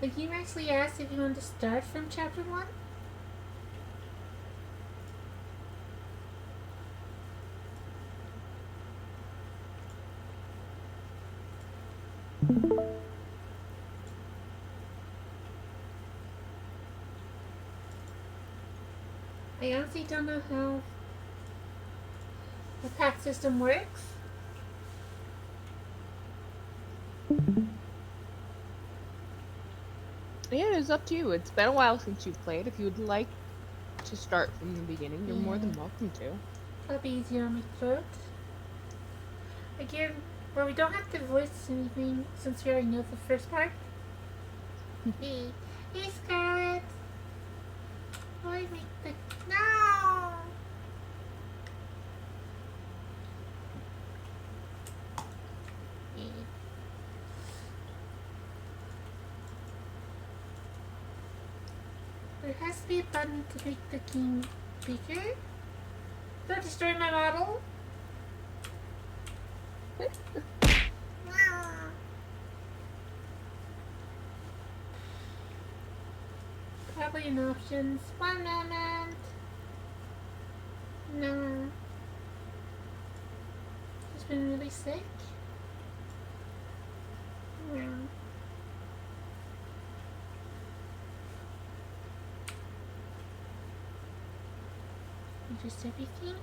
The game actually asked if you want to start from chapter 1. I honestly don't know how the pack system works. Yeah, it's up to you. It's been a while since you've played. If you would like to start from the beginning, you're more than welcome to. That'll be easier on my throat. Again, well, we don't have to voice anything since we already know the first part. Hey, Scarlet! Why make the... No! There has to be a button to make the king bigger. Don't destroy my model. Probably in options. One moment. No. She's been really sick. No. Just everything.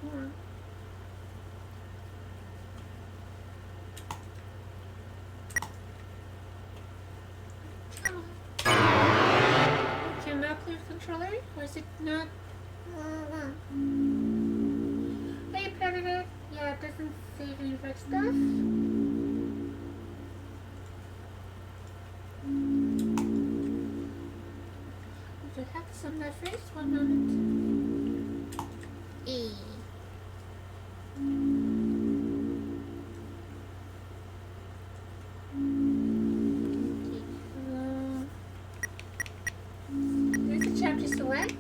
Yeah. Can I play with controller? Or is it not? Are you proud of it? Yeah, it doesn't save any of our stuff. We have to sum that first. One moment. E. Here's the chapter select.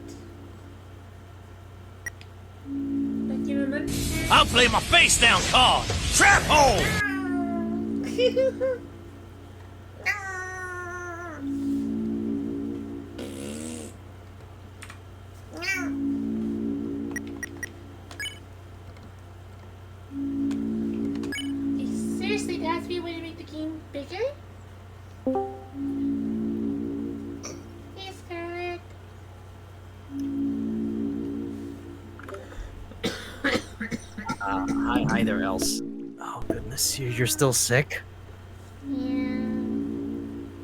Like you remember? I'll play my face down card. Trap hole. Seriously, there has to be a way to make the game bigger? Hey, Scarlet. Hi there, Else. Oh goodness, you're still sick? Yeah.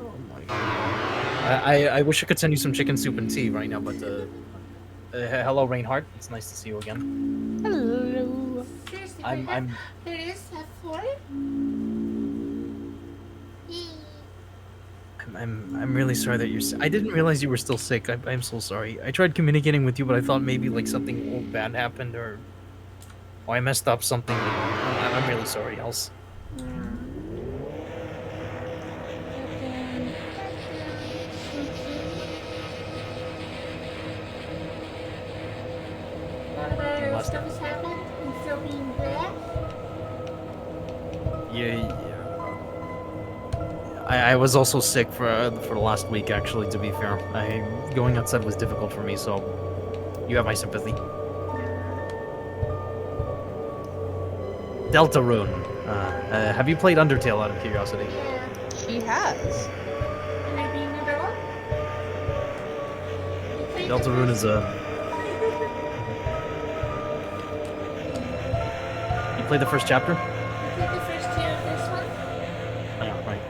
Oh my god. I wish I could send you some chicken soup and tea right now, but hello, Reinhardt. It's nice to see you again. Hello. Seriously, I'm there it is, F4. I'm really sorry that you're sick. I didn't realize you were still sick. I'm so sorry. I tried communicating with you, but I thought maybe like something bad happened or I messed up something. I'm really sorry, Else. Stuff has happened and still being there. Yeah. I was also sick for the last week, actually, to be fair. Going outside was difficult for me, so you have my sympathy. Deltarune. Have you played Undertale out of curiosity? Yeah. She has. Am I being an adult? Deltarune is a... You played the first chapter? I played the first two of this one. Yeah, right.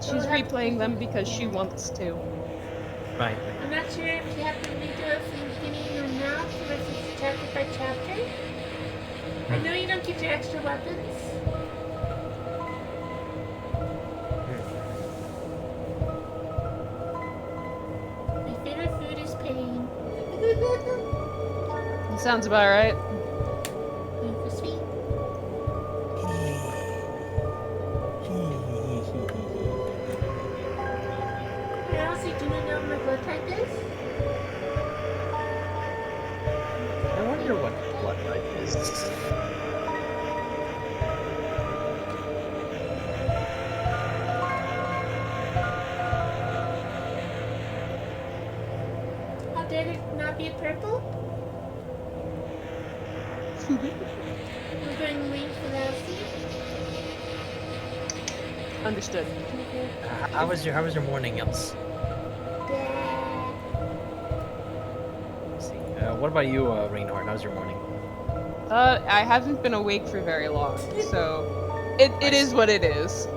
She's replaying them because she wants to. Right. I'm not sure if you have to redo it from the beginning or not, versus chapter by chapter. I know you don't get your extra weapons. My favorite food is pain. Sounds about right. For sweet. I honestly do not know what my blood type is. what I missed. How dare it not be purple? We're going wait for Elsie. Understood. How was your morning, else? Yeah. Let's see. What about you, Reinhardt? How's your morning? I haven't been awake for very long, so it is what it is.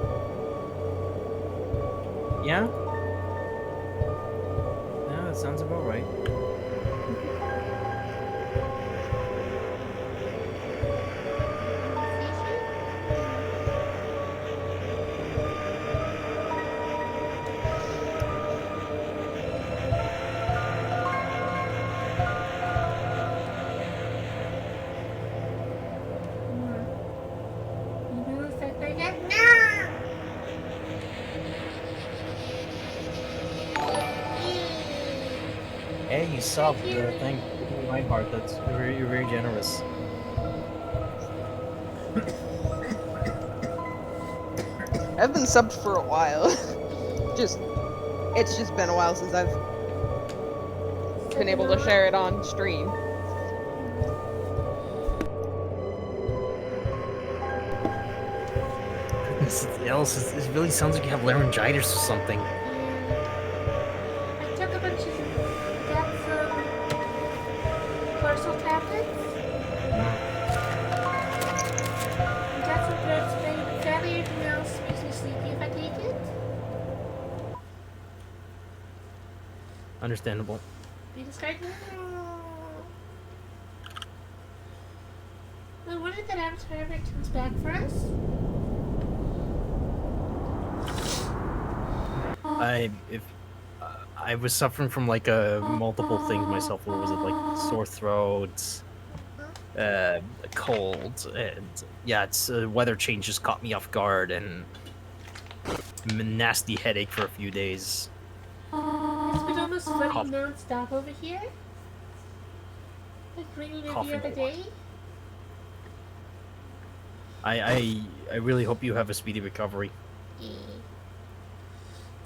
Yeah? Yeah, that sounds about right. Hey, you subbed the thing. Reinhardt, you're very generous. I've been subbed for a while. It's just been a while since I've been able to share it on stream. Alice, it really sounds like you have laryngitis or something. I took a bunch of got some Cortisol tablets. I got some throat spray, but sadly everything else makes me sleepy if I take it. Understandable. Because right now. I wonder if that avatar ever comes back for us. I was suffering from like multiple things myself. What was it, like sore throats, a cold, and yeah, it's weather change just caught me off guard and a nasty headache for a few days. It's been almost flooding Cough. non-stop over here. Like raining every Coughing other a lot. day. I really hope you have a speedy recovery. Yeah.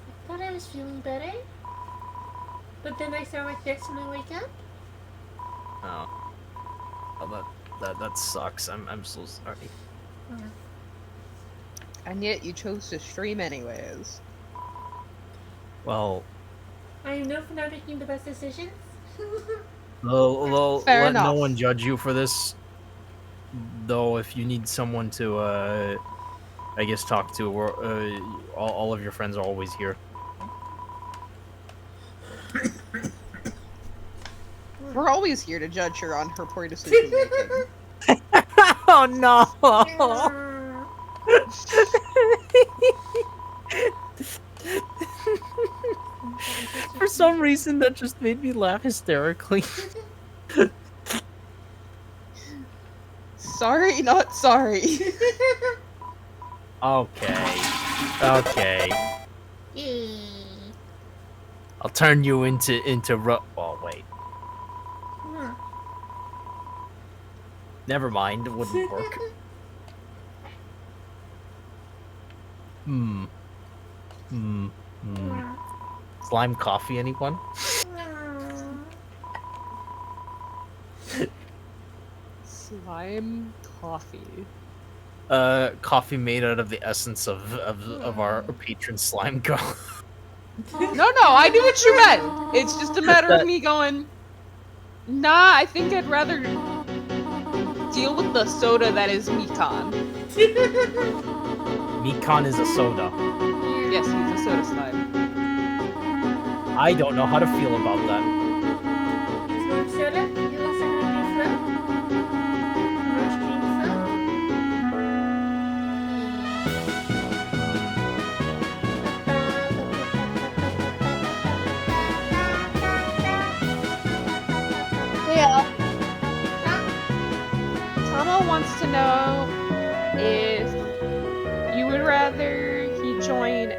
I thought I was feeling better. But then I sound like this when I wake up. Oh, that sucks. I'm so sorry. And yet you chose to stream anyways. Well, I know for not making the best decisions. Fair let no enough. one judge you for this. Though, if you need someone to, I guess, talk to, all of your friends are always here. We're always here to judge her on her poor decision making. Oh no! For some reason, that just made me laugh hysterically. Sorry, not sorry. Okay. Yeah. I'll turn you into Oh wait, never mind. It wouldn't work. Slime coffee, anyone? Slime coffee. Coffee made out of the essence of our patron slime girl. No, I knew what you meant. It's just a matter of me going, nah, I think I'd rather deal with the soda that is Mikan. Mikan is a soda. Yes, he's a soda slime. I don't know how to feel about that. Smoke soda? You also want to float? Roast cream float? Yeah. Tama wants to know if you would rather he join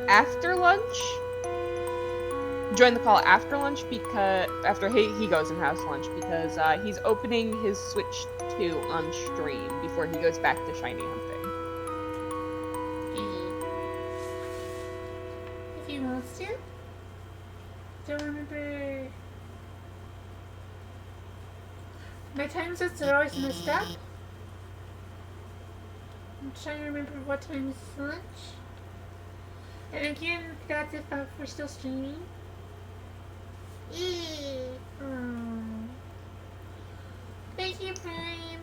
after lunch, join the call after lunch because after he goes and has lunch because he's opening his Switch 2 on stream before he goes back to shiny hunting. If he wants to. Don't remember. My time zones are always messed up. I'm trying to remember what time is lunch. And again, that's if we're still streaming. Thank you, Prime.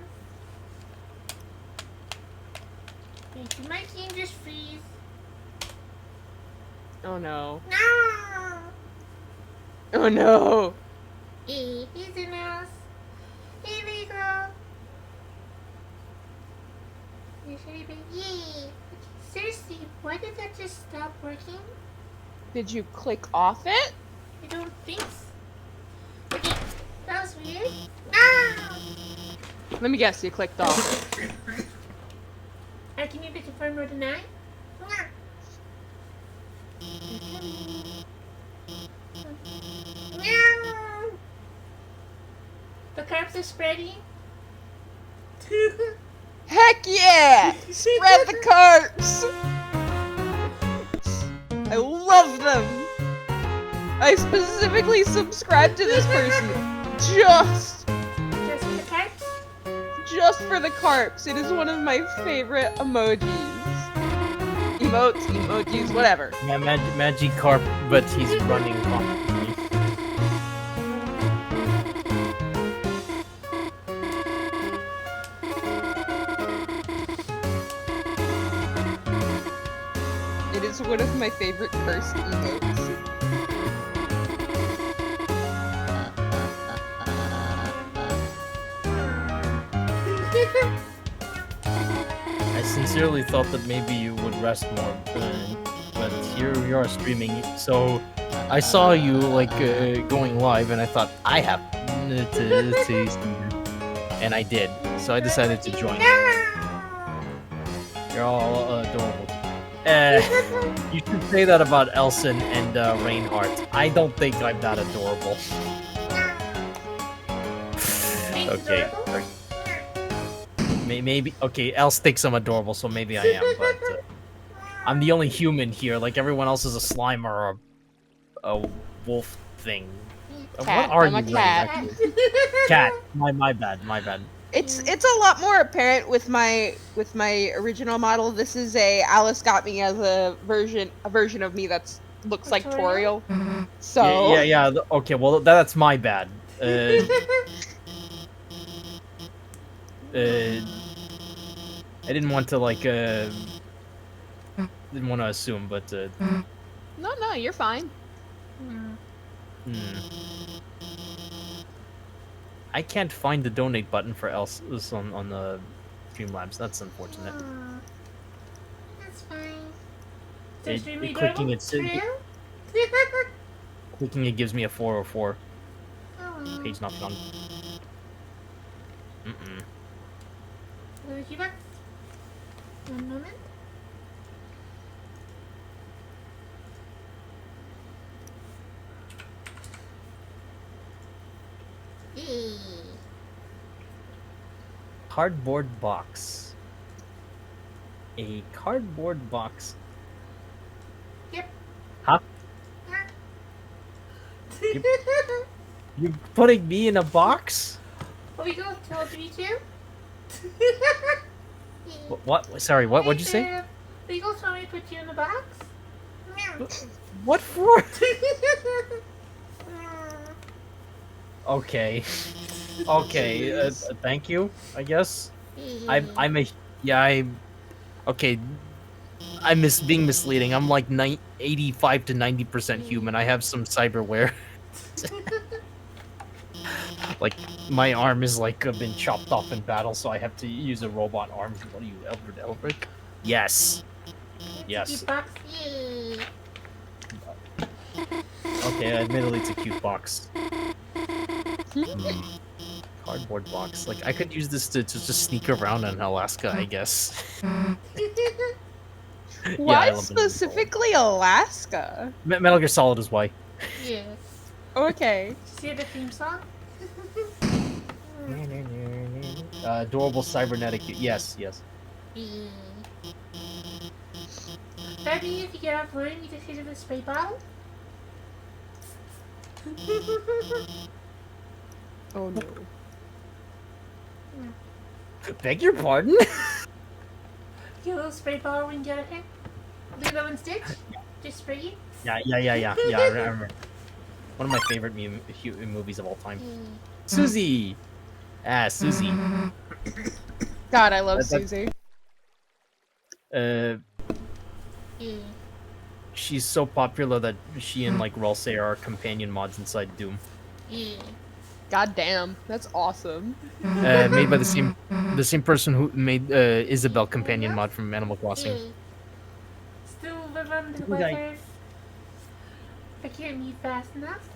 Thank you. My game just freeze. Oh no. No! Oh no. He's a mouse. Here we go. Yay! Seriously, why did that just stop working? Did you click off it? I don't think so. Okay, that was weird. No! Let me guess, you clicked off it. I can either confirm or deny. No! The carbs are spreading. Heck yeah! Spread the carps! I love them! I specifically subscribed to this person just Just the carbs? just for the carps. It is one of my favorite emojis. Emotes, emojis, whatever. Yeah, Magikarp, but he's running constantly. It is one of my favorite cursed emotes. I sincerely thought that maybe you would rest more, but here we are streaming. So I saw you like going live, and I thought I have to, and I did. So I decided to join. You're all adorable. You should say that about Elson and Reinhardt. I don't think I'm that adorable. Okay. Maybe. Okay, Els thinks I'm adorable, so maybe I am, but I'm the only human here. Like, everyone else is a slime or a wolf thing. Cat. What are I'm a you, cat. actually? Cat. My bad. It's a lot more apparent with my original model. This is Alice got me as a version of me that's looks like Toriel. So Yeah. Okay, well that's my bad. I didn't want to like didn't want to assume, but No, you're fine. I can't find the donate button for else on the Streamlabs. That's unfortunate. That's fine. Clicking it gives me a 404. Page not found. One moment. Cardboard box. A cardboard box. Yep. Huh? You're putting me in a box? Are we going to 3-2? What? Sorry, what'd you say? Legal told me to put you in a box? What for? Okay. Thank you, I guess. Okay. I'm being misleading. I'm like 85 to 90% human. I have some cyberware. Like, my arm is like been chopped off in battle, so I have to use a robot arm. What are you, Elbrick? Yes. Yes. Okay, admittedly it's a cute box. Cardboard box. Like, I could use this to just sneak around in Alaska, I guess. Why specifically Alaska? Metal Gear Solid is why. Yes. Okay. See the theme song? Adorable cybernetic. Yes, yes. That means if you get off room, you just hit it with a spray bottle. Oh no. Beg your pardon? Get a little spray bottle when you get a hit. Lilo and Stitch. Just spray it. Yeah. I remember. One of my favorite movies of all time. Susie. Susie. God, I love That- Susie. She's so popular that she and like Ralsei are companion mods inside Doom. God damn, that's awesome. Made by the same person who made Isabel companion mod from Animal Crossing. Still live under the Okay. weather. I can't mute fast enough.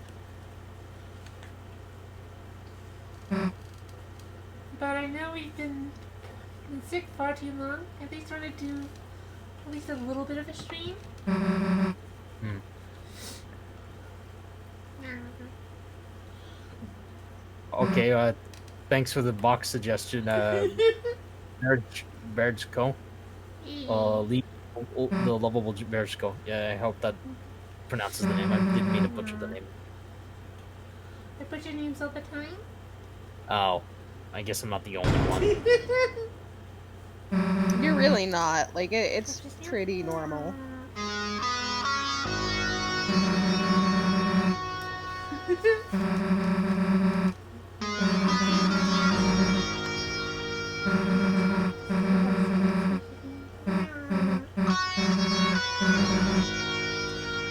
But I know we've been sick far too long. At least want to do at least a little bit of a stream. Okay, thanks for the box suggestion, Bergsko. The lovable Bergsko. Yeah, I hope that pronounces the name. I didn't mean to butcher the name. I butcher names all the time. Oh, I guess I'm not the only one. You're really not. Like, it's pretty normal.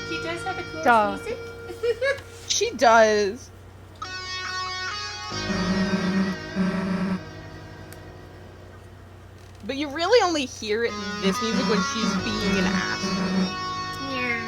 She does have the coolest Duh. music. She does. But you really only hear it in this music when she's being an asshole. Yeah.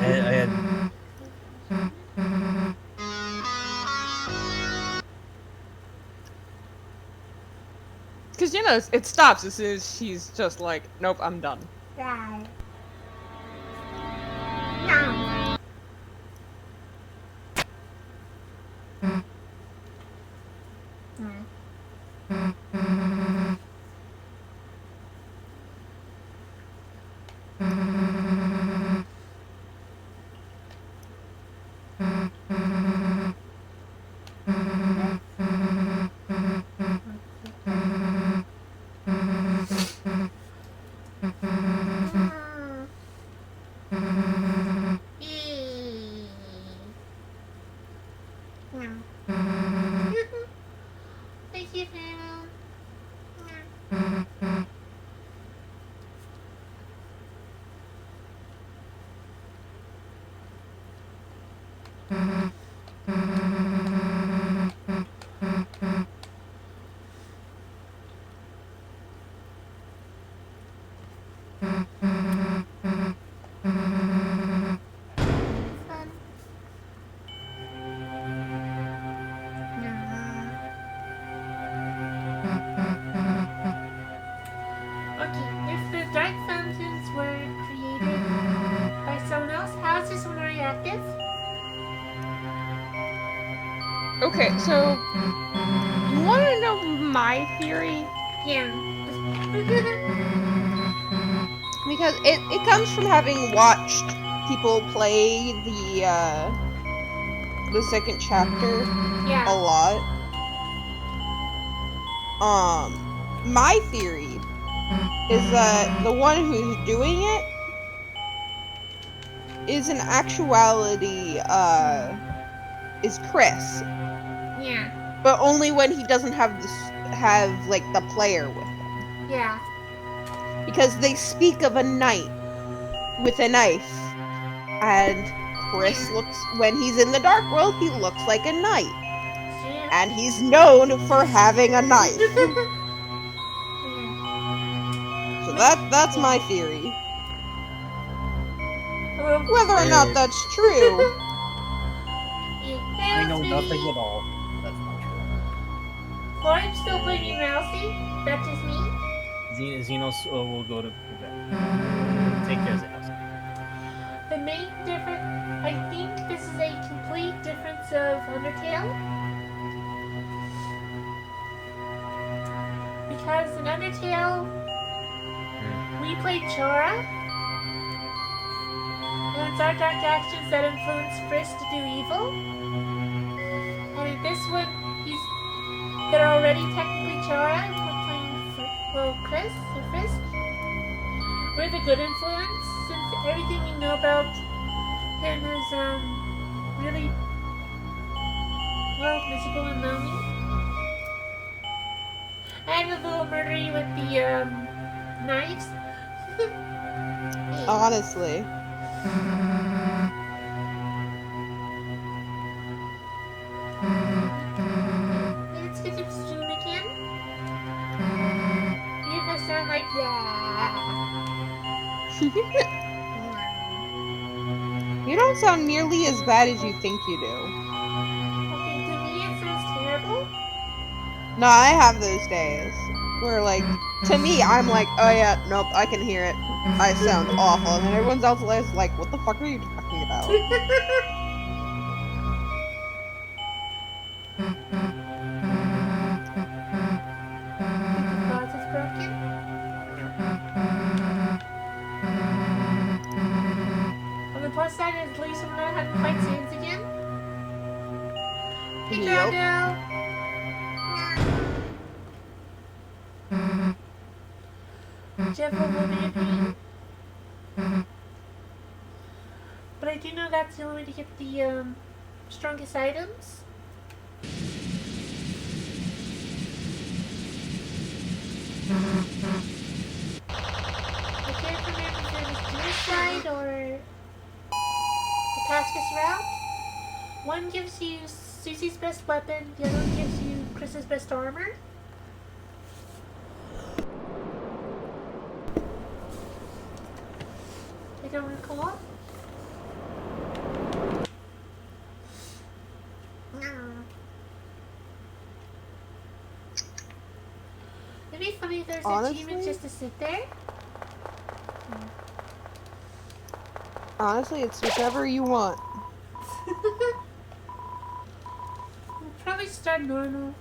I had Because, you know, it stops as soon as she's just like, nope, I'm done. Right. No. Thank you, Pam. Okay, if the dark fountains were created by someone else, how is this one reactive? Okay, so you want to know my theory? Yeah. Because it comes from having watched people play the second chapter a Yeah. lot. My theory is that the one who's doing it is in actuality is Chris, Yeah. but only when he doesn't have like the player with him. Yeah. Because they speak of a knight with a knife, and Chris looks, when he's in the dark world, he looks like a knight, and he's known for having a knife. So That's my theory. Whether or Yeah. not that's true. I know nothing at all. That's not true. Floren's still blaming Rousey. That's just me. Xenos will go to bed. Take care, Xenos. The main difference, I think this is a complete difference of Undertale. Because in Undertale, we played Chara, and it's our dark actions that influence Frisk to do evil. And in this one, they're already technically Chara. We're playing, Chris or Frisk. We're the good influence, since everything we know about him is really miserable and lonely. And a little murdery with the knives. Honestly. Let's get him soon again. You must sound like You don't sound nearly as bad as you think you do. Okay, to me it sounds terrible. No, I have those days where, like, to me, I'm like, oh yeah, nope, I can hear it. I sound awful, and then everyone else is like, what the fuck are you talking about? The vase is broken. On the plus side, at least I'm not having to fight Sans again. Hey, Yep. Drago. Jeff will be a pain. But I do know that's the only way to get the strongest items. I can't remember if it was Genocide or the Pascus route. One gives you Susie's best weapon, the other one gives you Chris's best armor. I don't recall. It'd be funny if there's Honestly? achievements just to sit there. Honestly, it's whichever you want. We'll probably start normal.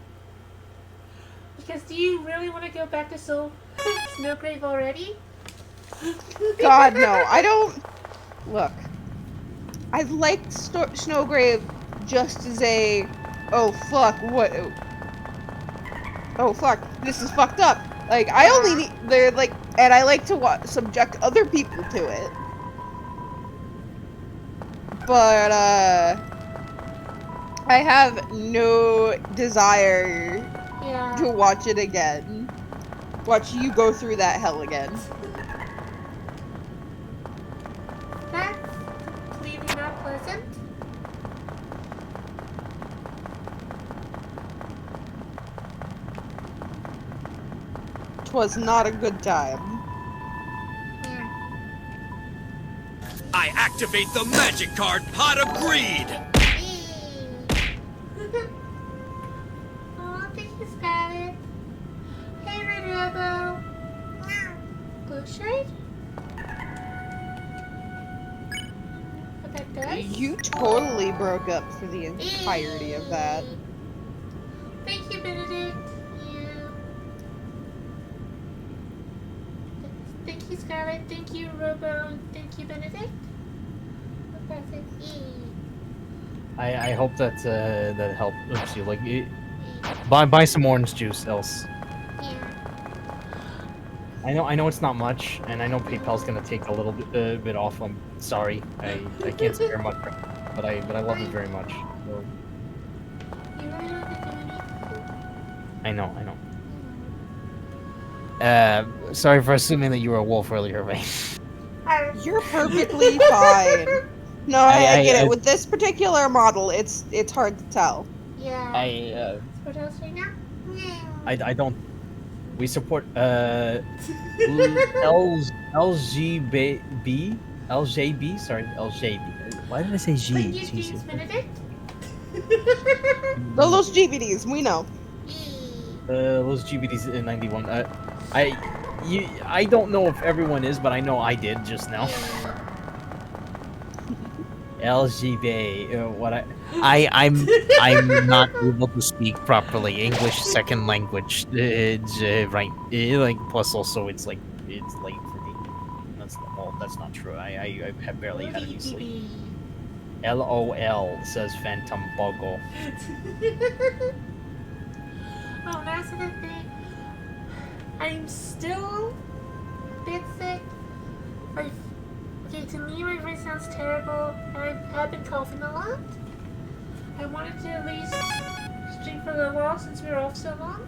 Because do you really want to go back to Snowgrave already? God, no. I don't... Look. I liked Snowgrave just as a... Oh, fuck, what... Oh, fuck, this is fucked up. Like, I only need... They're like... And I like to subject other people to it. But, I have no desire to watch it again. Watch you go through that hell again. That's completely not pleasant. Twas not a good time. I activate the magic card Pot of Greed! Oh, thank you, Scarlet. Hey, Red Robo. Blue shirt? What that does? You totally broke up for the entirety of that. Thank you, Benedict. Yeah. Thank you, Scarlet. Thank you, Robo. Thank you, Benedict. What does it? I hope that that helps you. Like, buy some orange juice, else. Yeah. I know it's not much, and I know PayPal's gonna take a little bit off. I'm sorry, I can't spare much, but I love it very much. So, You really don't have to do anything. I know. Sorry for assuming that you were a wolf earlier, right? You're perfectly fine. No, I get I- it. With this particular model, it's hard to tell. Yeah. I What else right now? don't. We support LGB. Sorry, LJB. Why did I say G? Thank you, Jesus. James Benedict. Those GBDs, we know. Those GBDs in 91. I don't know if everyone is, but I know I did just now. LGB. I'm not able to speak properly English second language. Right. Like plus also it's late for me. That's not true. I have barely had any sleep. LOL says Phantom Boggle. Oh, that's the thing. I'm still a bit sick. Okay, to me my voice sounds terrible. I have been coughing a lot. I wanted to at least stream for a little while since we were off so long.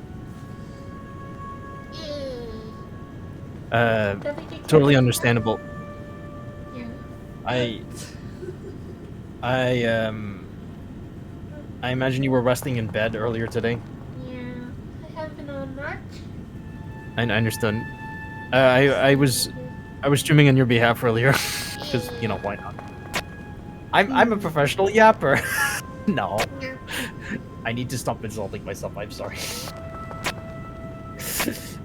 Definitely take Totally care of understandable. Yeah. I imagine you were resting in bed earlier today. Yeah. I haven't been on much. I understood. I was streaming on your behalf earlier because you know why not. I'm a professional yapper. No, Yeah. I need to stop insulting myself. I'm sorry. At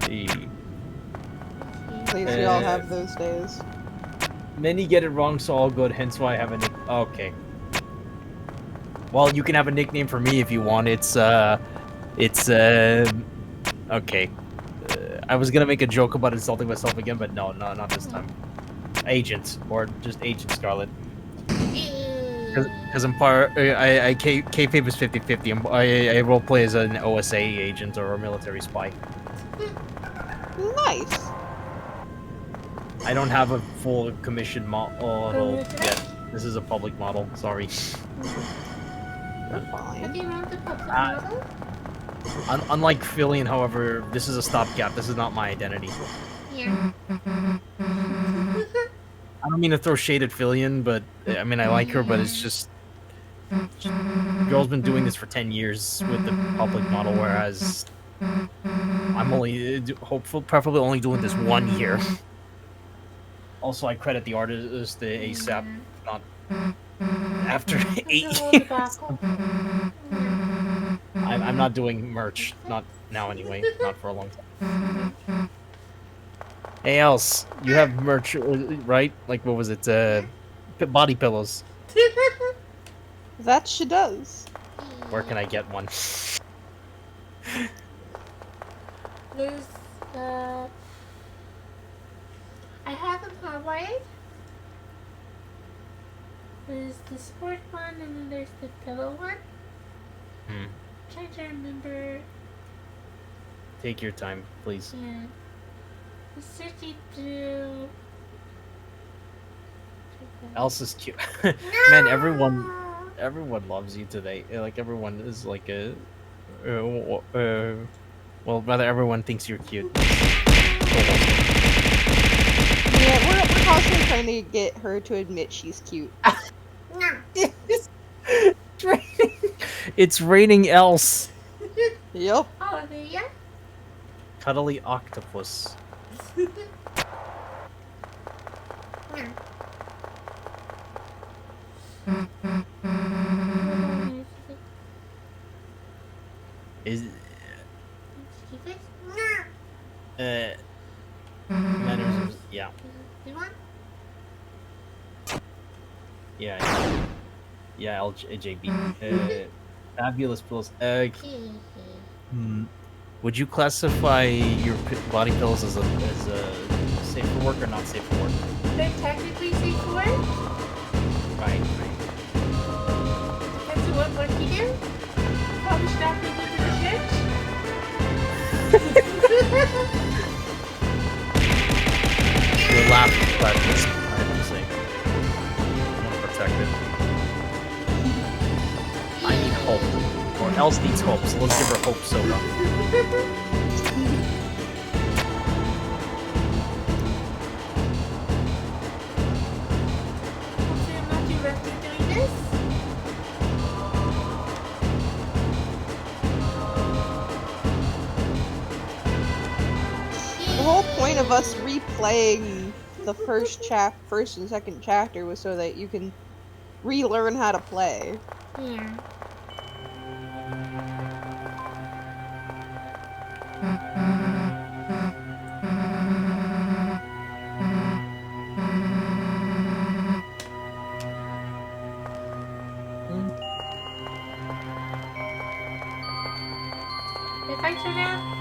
least we all have those days. Many get it wrong, so all good. Hence why I have a nick. Okay. Well, you can have a nickname for me if you want. Okay. I was gonna make a joke about insulting myself again, but no, not this time. Agent, or just Agent Scarlet. Because I'm part. Kayfabe is 50/50. I roleplay as an OSA agent or a military spy. Nice. I don't have a full commission model yet. This is a public model. Sorry. You're fine. Have you run the public model? Unlike Fillion, however, this is a stopgap. This is not my identity. Yeah. I don't mean to throw shade at Fillion, but I mean I like her, but it's just girl's been doing this for 10 years with the public model, whereas I'm only preferably only doing this 1 year. Also, I credit the artist, the ASAP, not after 8 years. I'm not doing merch, not now anyway, not for a long time. Hey, else, you have merch, right? Like, what was it? Body pillows. That she does. Where can I get one? There's, I have them Hawaii. There's the sport one, and then there's the pillow one. I'm trying to remember. Take your time, please. Yeah. The 32. Else is cute. Man, everyone loves you today. Like, everyone is like a... well, rather, everyone thinks you're cute. Yeah, we're constantly trying to get her to admit she's cute. It's raining else. Yep. Oh, there you Cuddly octopus. Is mannerisms? Yeah. You want? Yeah. LJB. Fabulous pillows. Would you classify your body pillows as a safe for work or not safe for work? They're technically safe for work. Right. Depends on what work you do. Probably should not be going to the church. Your lap practice, I have to say. I'm protected. I need hope. Or else needs hope, so let's give her hope soda. Hopefully I'm not too rusty doing this. of us replaying the first and second chapter was so that you can relearn how to play. Yeah. If I turn out,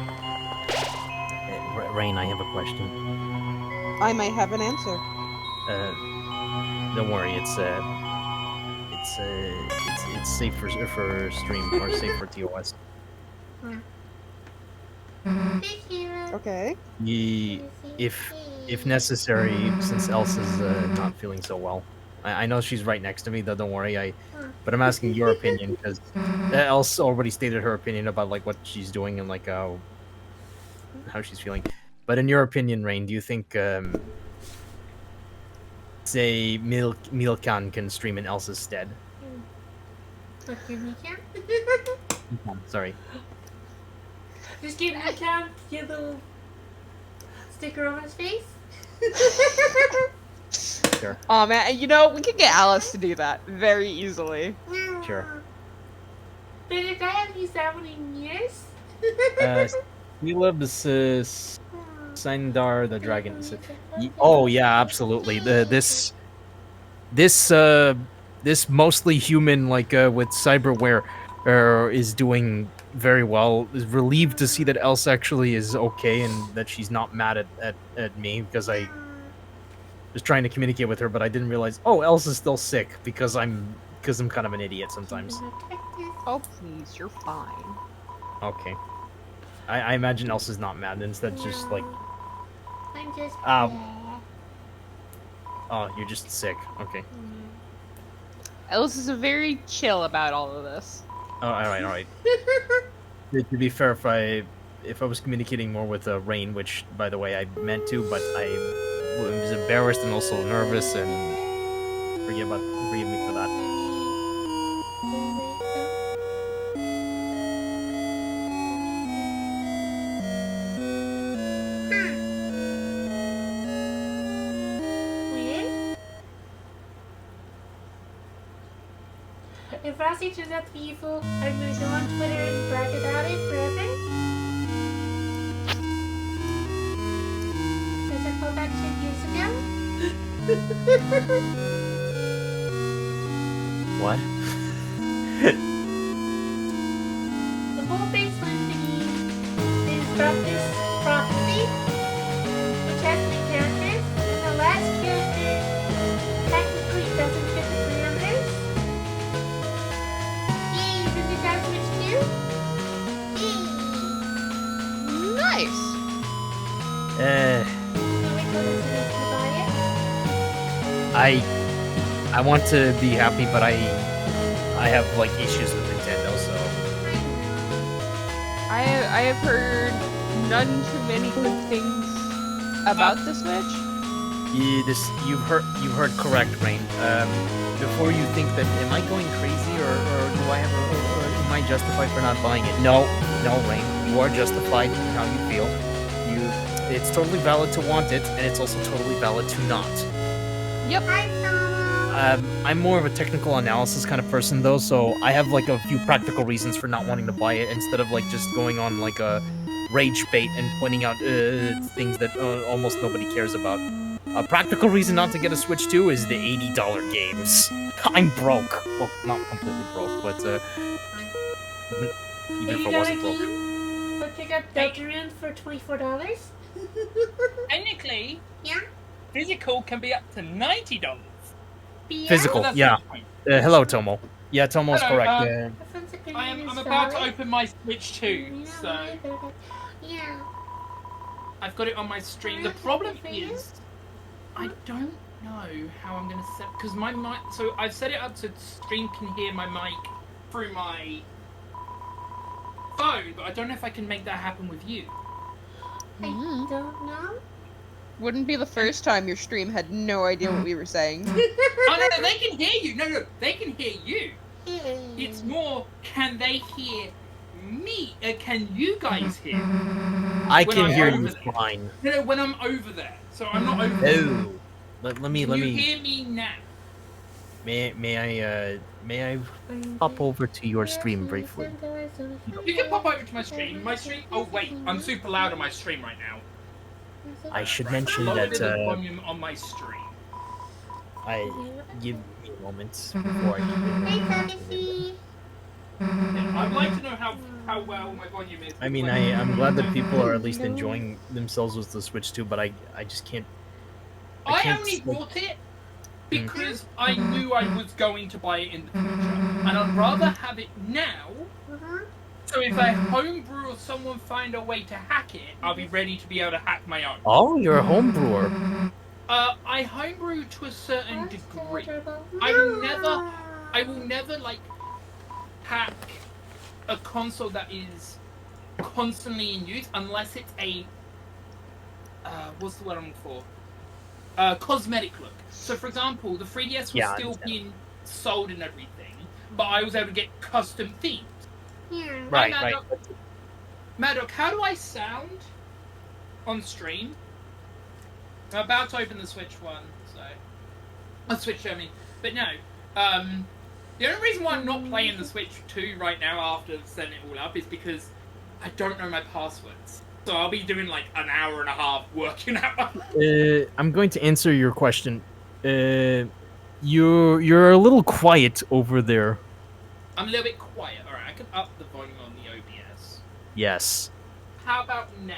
Rain, I have a question. I might have an answer. Don't worry, it's safe for stream or safe for TOS. thank you. Okay. If necessary, since Elsa's not feeling so well, I know she's right next to me. Though, don't worry. But I'm asking your opinion because Elsa already stated her opinion about like what she's doing and like how she's feeling. But in your opinion, Rain, do you think say Milkan can stream in Elsa's stead? Look, give me can. Sorry. Just give me can. Get a little sticker on his face. Sure. Oh man, you know, we could get Alice to do that very easily. Sure. But if I haven't used that one in years. Celeb's Sandar the Dragon. Oh yeah, absolutely. This mostly human like with cyberware is doing very well. Is relieved to see that Elsa actually is okay and that she's not mad at me because I was trying to communicate with her, but I didn't realize. Oh, Elsa's still sick because I'm kind of an idiot sometimes. Oh please, you're fine. Okay. I imagine Elsa's not mad. Instead, just like. I'm just. Oh, you're just sick. Okay. Alice is very chill about all of this. Oh, all right. To be fair, if I was communicating more with Rain, which by the way I meant to, but I was embarrassed and also nervous, and forgive me for that. If Rossi turns out to be evil, I'm going to go on Twitter and brag about it forever. Because I pulled that shit years ago. What? The whole baseline thingy is about this prophecy, which has three characters, and the last character technically doesn't fit the parameters. Yay, you think you guys switch too? Yay! Nice. So wait till this is to buy it. I want to be happy, but I have like issues with Nintendo, so I have heard none too many good things about the Switch. you've heard correct, Rain. Before you think that am I going crazy or do I have or am I justified for not buying it? No, Rain. You are justified in how you feel. It's totally valid to want it, and it's also totally valid to not. Yep. I'm more of a technical analysis kind of person though, so I have like a few practical reasons for not wanting to buy it instead of like just going on like a rage bait and pointing out things that almost nobody cares about. A practical reason not to get a Switch 2 is the $80 games. I'm broke. Well, not completely broke, but even if I wasn't broke. But pick up Deltarune for $24. Technically, Yeah. physical can be up to $90. Physical, That's yeah. the point. Hello, Tomo. Yeah, Tomo's Hello, correct. I'm about to open my Switch 2, so Yeah. I've got it on my stream. The problem is, I don't know how I'm gonna set because my mic. So I've set it up so stream can hear my mic through my phone, but I don't know if I can make that happen with you. I don't know. Wouldn't be the first time your stream had no idea what we were saying. Oh no, they can hear you. No, they can hear you. It's more, can they hear me. Can you guys hear? I When can I'm hear over you there. fine. No, when I'm over there. So I'm not over there. Oh, let me Can you hear me now? may I pop over to your stream briefly? You can pop over to my stream. My stream. Oh wait, I'm super loud on my stream right now. I should Right, mention lower that the volume on my stream. I give me a moment before I Hey, can. Fantasy. Yeah, I'd like to know how well my volume is. I mean, I'm glad that people are at least enjoying themselves with the Switch too, but I just can't. I can't, only like- bought it because I knew I was going to buy it in the future, and I'd rather have it now. So if I homebrew or someone find a way to hack it, I'll be ready to be able to hack my own. Oh, you're a home brewer. I homebrew to a certain degree. I will never like hack a console that is constantly in use unless it's a what's the word I'm looking for? Cosmetic look. So for example, the 3DS was still being sold and everything, but I was able to get custom themes. Right. Maddock, how do I sound on stream? I'm about to open the Switch one, so I'll Switch Germany. But no, the only reason why I'm not playing the Switch 2 right now after setting it all up is because I don't know my passwords. So I'll be doing like an hour and a half working out. I'm going to answer your question. You're a little quiet over there. I'm a little bit quiet. Alright, I can up the volume on the OBS. Yes. How about now?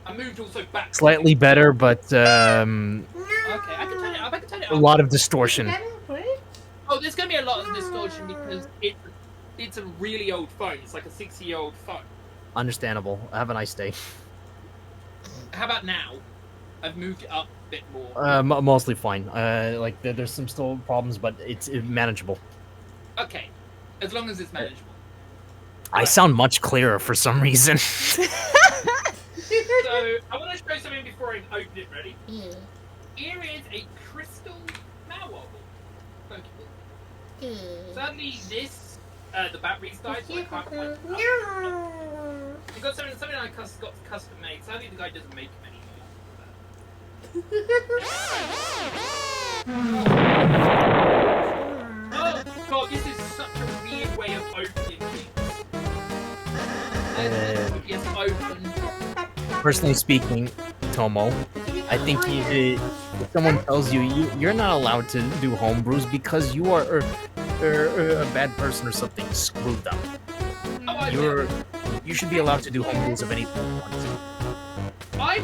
I moved also back. Slightly better, but Okay, I can turn it up. I can turn it up. a lot of distortion. Oh, there's going to be a lot of distortion because it's a really old phone. It's like a 6-year-old phone. Understandable. Have a nice day. How about now? I've moved it up a bit more. Mostly fine. Like there's some still problems, but it's manageable. Okay, as long as it's manageable. I sound much clearer for some reason. So, I want to show you something before I open it. Ready? Yeah. Here is a crystal Malwobble Pokeball. Sadly, this, the batteries died, so I can't quite up. No. I got something I got custom made. Sadly, the guy doesn't make them anymore. Oh god, this is such a weird way of opening things. Yes, open. Personally speaking, Tomo, I think if someone tells you you're not allowed to do homebrews because you are a bad person or something, screw them. You should be allowed to do homebrews of anything you want to. I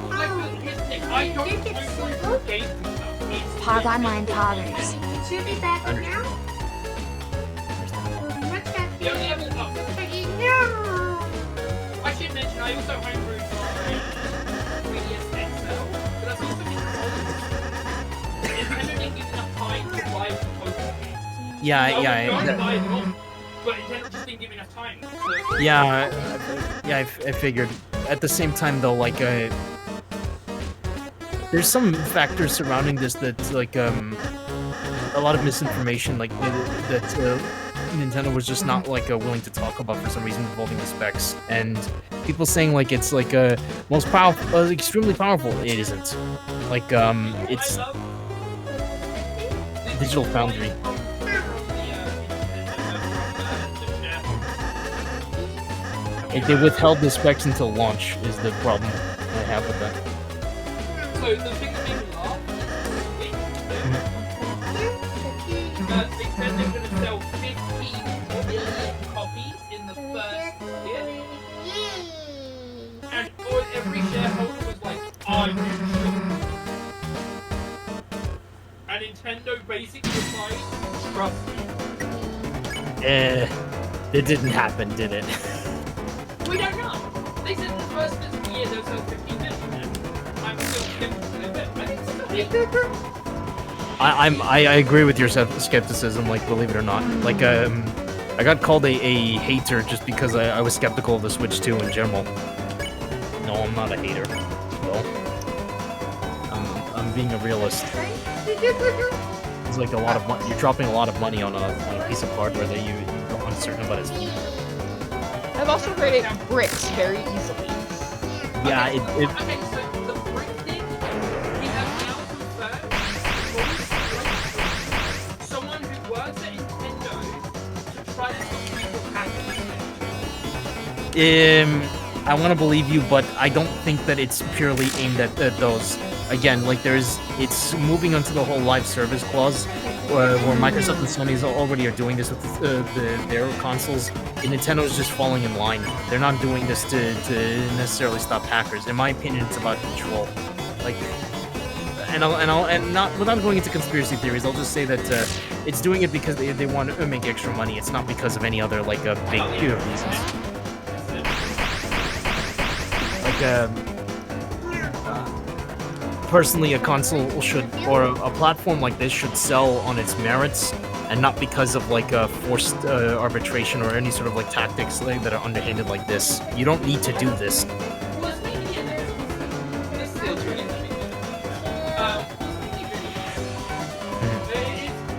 don't homebrew games and stuff. Pog online poggers. Should be back now. The only other I should mention I also homebrewed my 3DS XL, but that's also because Nintendo didn't give enough time to buy the Pokemon games. Yeah. I buy them all, but Nintendo just didn't give me enough time. So, I figured. At the same time, though, like, there's some factors surrounding this that, like, a lot of misinformation, like, that Nintendo was just not, like, willing to talk about for some reason involving the specs, and people saying, like, it's, like, most powerful, extremely powerful. It isn't. Like, it's I love Digital Foundry. Like, they withheld the specs until launch is the problem I have with that. So the thing that made me laugh they said they're going to sell 50 million copies in the first year, and every shareholder was like, "Are you sure?" And Nintendo basically replied, "Trust me." It didn't happen, did it? We don't know. They said the first fiscal year they'll sell 50 million. I'm still skeptical of it. I think so. I agree with your skepticism, like, believe it or not. Like, I got called a hater just because I was skeptical of the Switch 2 in general. No, I'm not a hater. No. I'm being a realist. It's like a lot of money. You're dropping a lot of money on a piece of hardware that you don't want to certain about his feet. I've also rated bricks very easily. Yeah, Okay, it okay, so the brick thing, we have now confirmed someone who works at Nintendo to try to stop people hacking. I want to believe you, but I don't think that it's purely aimed at those. Again, like it's moving onto the whole live service clause, where Microsoft and Sony's already are doing this with their consoles. And Nintendo's just falling in line. They're not doing this to necessarily stop hackers. In my opinion, it's about control. Like, and not without going into conspiracy theories, I'll just say that it's doing it because they want to make extra money. It's not because of any other like big reasons. Personally, a console should, or a platform like this should sell on its merits, and not because of like a forced arbitration or any sort of like tactics like, that are underhanded like this. You don't need to do this.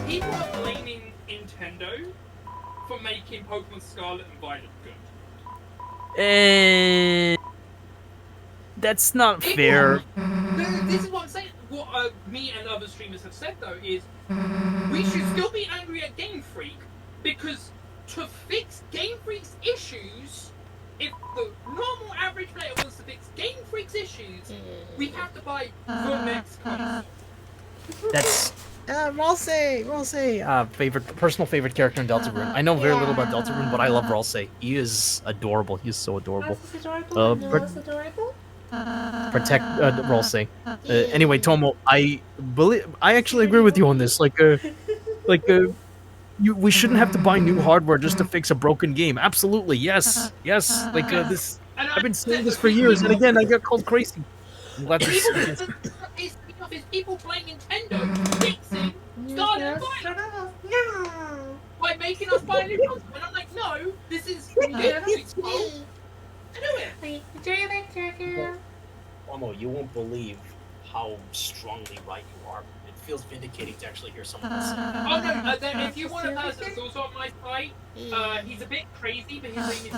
People are blaming Nintendo for making Pokemon Scarlet and Violet good. That's not fair. This is what I'm saying. What me and other streamers have said though is we should still be angry at Game Freak because to fix Game Freak's issues, if the normal average player wants to fix Game Freak's issues, we have to buy the next console. That's Ralsei, personal favorite character in Deltarune. I know very little about Deltarune, but I love Ralsei. He is adorable. He is so adorable. Adorable? Protect Ralsei. Anyway, Tomo, I actually agree with you on this. We shouldn't have to buy new hardware just to fix a broken game. Absolutely, yes. This. I've been saying this for years, and again, I got called crazy. I'm glad to Is people playing Nintendo fixing Scarlet and Violet by making us buy a new console, and I'm like, no, this is Game Freak's fault. Tomo, you won't believe how strongly right you are. It feels vindicating to actually hear someone say that. Oh no, if you want a person that's also on my site, he's a bit crazy, but his name is Keith.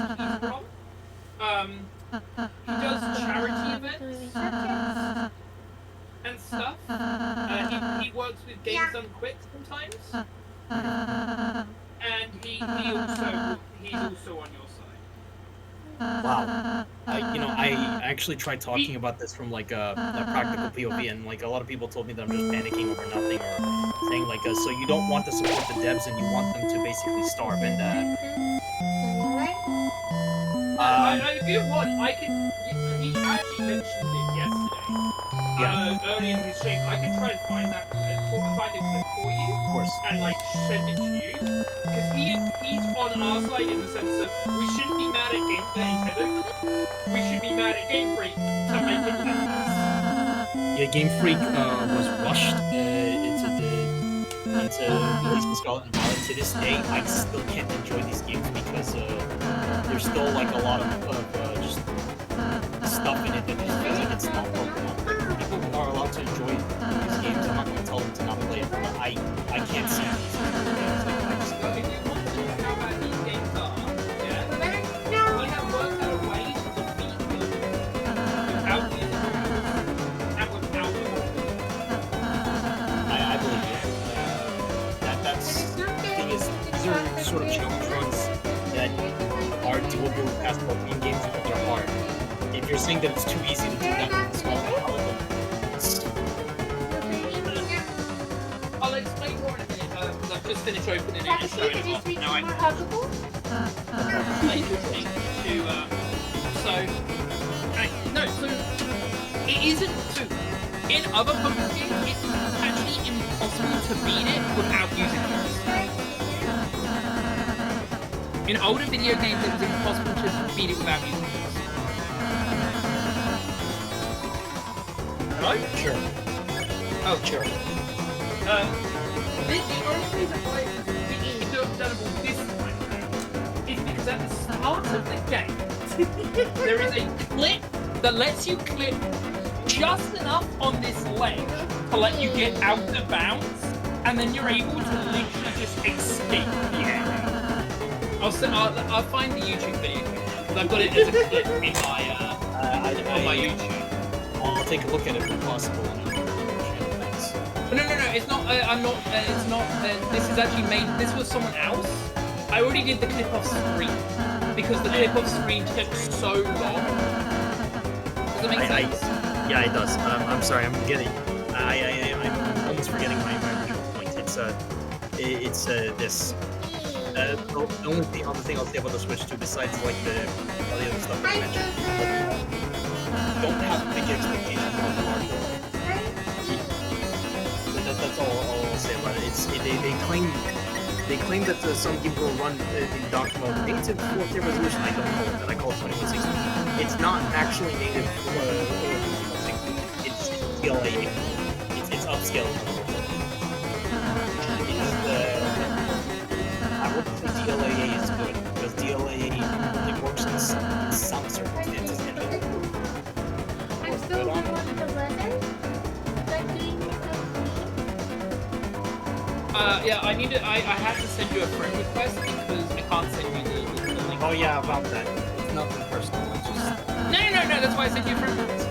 He does charity events and stuff. He works with Games Done Quick sometimes. And he's also on your side. Wow. I actually tried talking about this from like a practical POV, and like a lot of people told me that I'm just panicking over nothing, or saying like, so you don't want to support the devs and you want them to basically starve. And if you want, I can. He actually mentioned it yesterday. Early in his stream, I can try to find that clip, find a clip for you, of course, and like send it to you. Because he's on our side in the sense of we shouldn't be mad at Nintendo. We should be mad at Game Freak to make it better. Yeah, Game Freak was rushed into releasing Scarlet and Violet. To this day, I still can't enjoy these games because there's still like a lot of just stuff in it that just feels like it's not Pokemon. People are allowed to enjoy these games. I'm not going to tell them to not play it, but I can't see these games. Like, I just If you want to know how bad these games are, we have worked out a way to defeat them without using rules and without I believe you. That's the thing is, these are sort of challenge runs that are doable with past Pokemon games, but they're hard. If you're saying that it's too easy to do that with Scarlet and Violet, it's... I'll explain more in a minute, because I've just finished opening it and showing it off. Now I so it isn't so in other Pokemon games it's actually impossible to beat it without using moves. In older video games it was impossible to beat it without using moves. Hello? Sure. Oh, sure. The only reason why it's done this time around is because at the start of the game, there is a clip that lets you clip just enough on this ledge to let you get out of bounds, and then you're able to literally just escape the area. I'll find the YouTube video because I've got it as a clip in my on my YouTube. I'll take a look at it if possible. Thanks. No, it's not. I'm not. It's not. This is actually made. This was someone else. I already did the clip off screen because the clip off screen took so long. Does that make sense? Yeah, it does. I'm sorry. I'm almost forgetting my original point. It's this. The only other thing I'll say about the Switch 2, besides like all the other stuff I mentioned, don't have big expectations on the hardware. That's all I'll say about it. They claim that some games will run in dock mode native 4K resolution. I don't know that. I call it 2160. It's not actually native. It's DLA. It's upscaled. I would say DLAA is good because DLAA only works in some circumstances. And I'm still on the weather. Yeah, I had to send you a friend request because I can't send you the link. Oh yeah, about that. It's nothing personal. It's just No. That's why I sent you a friend request.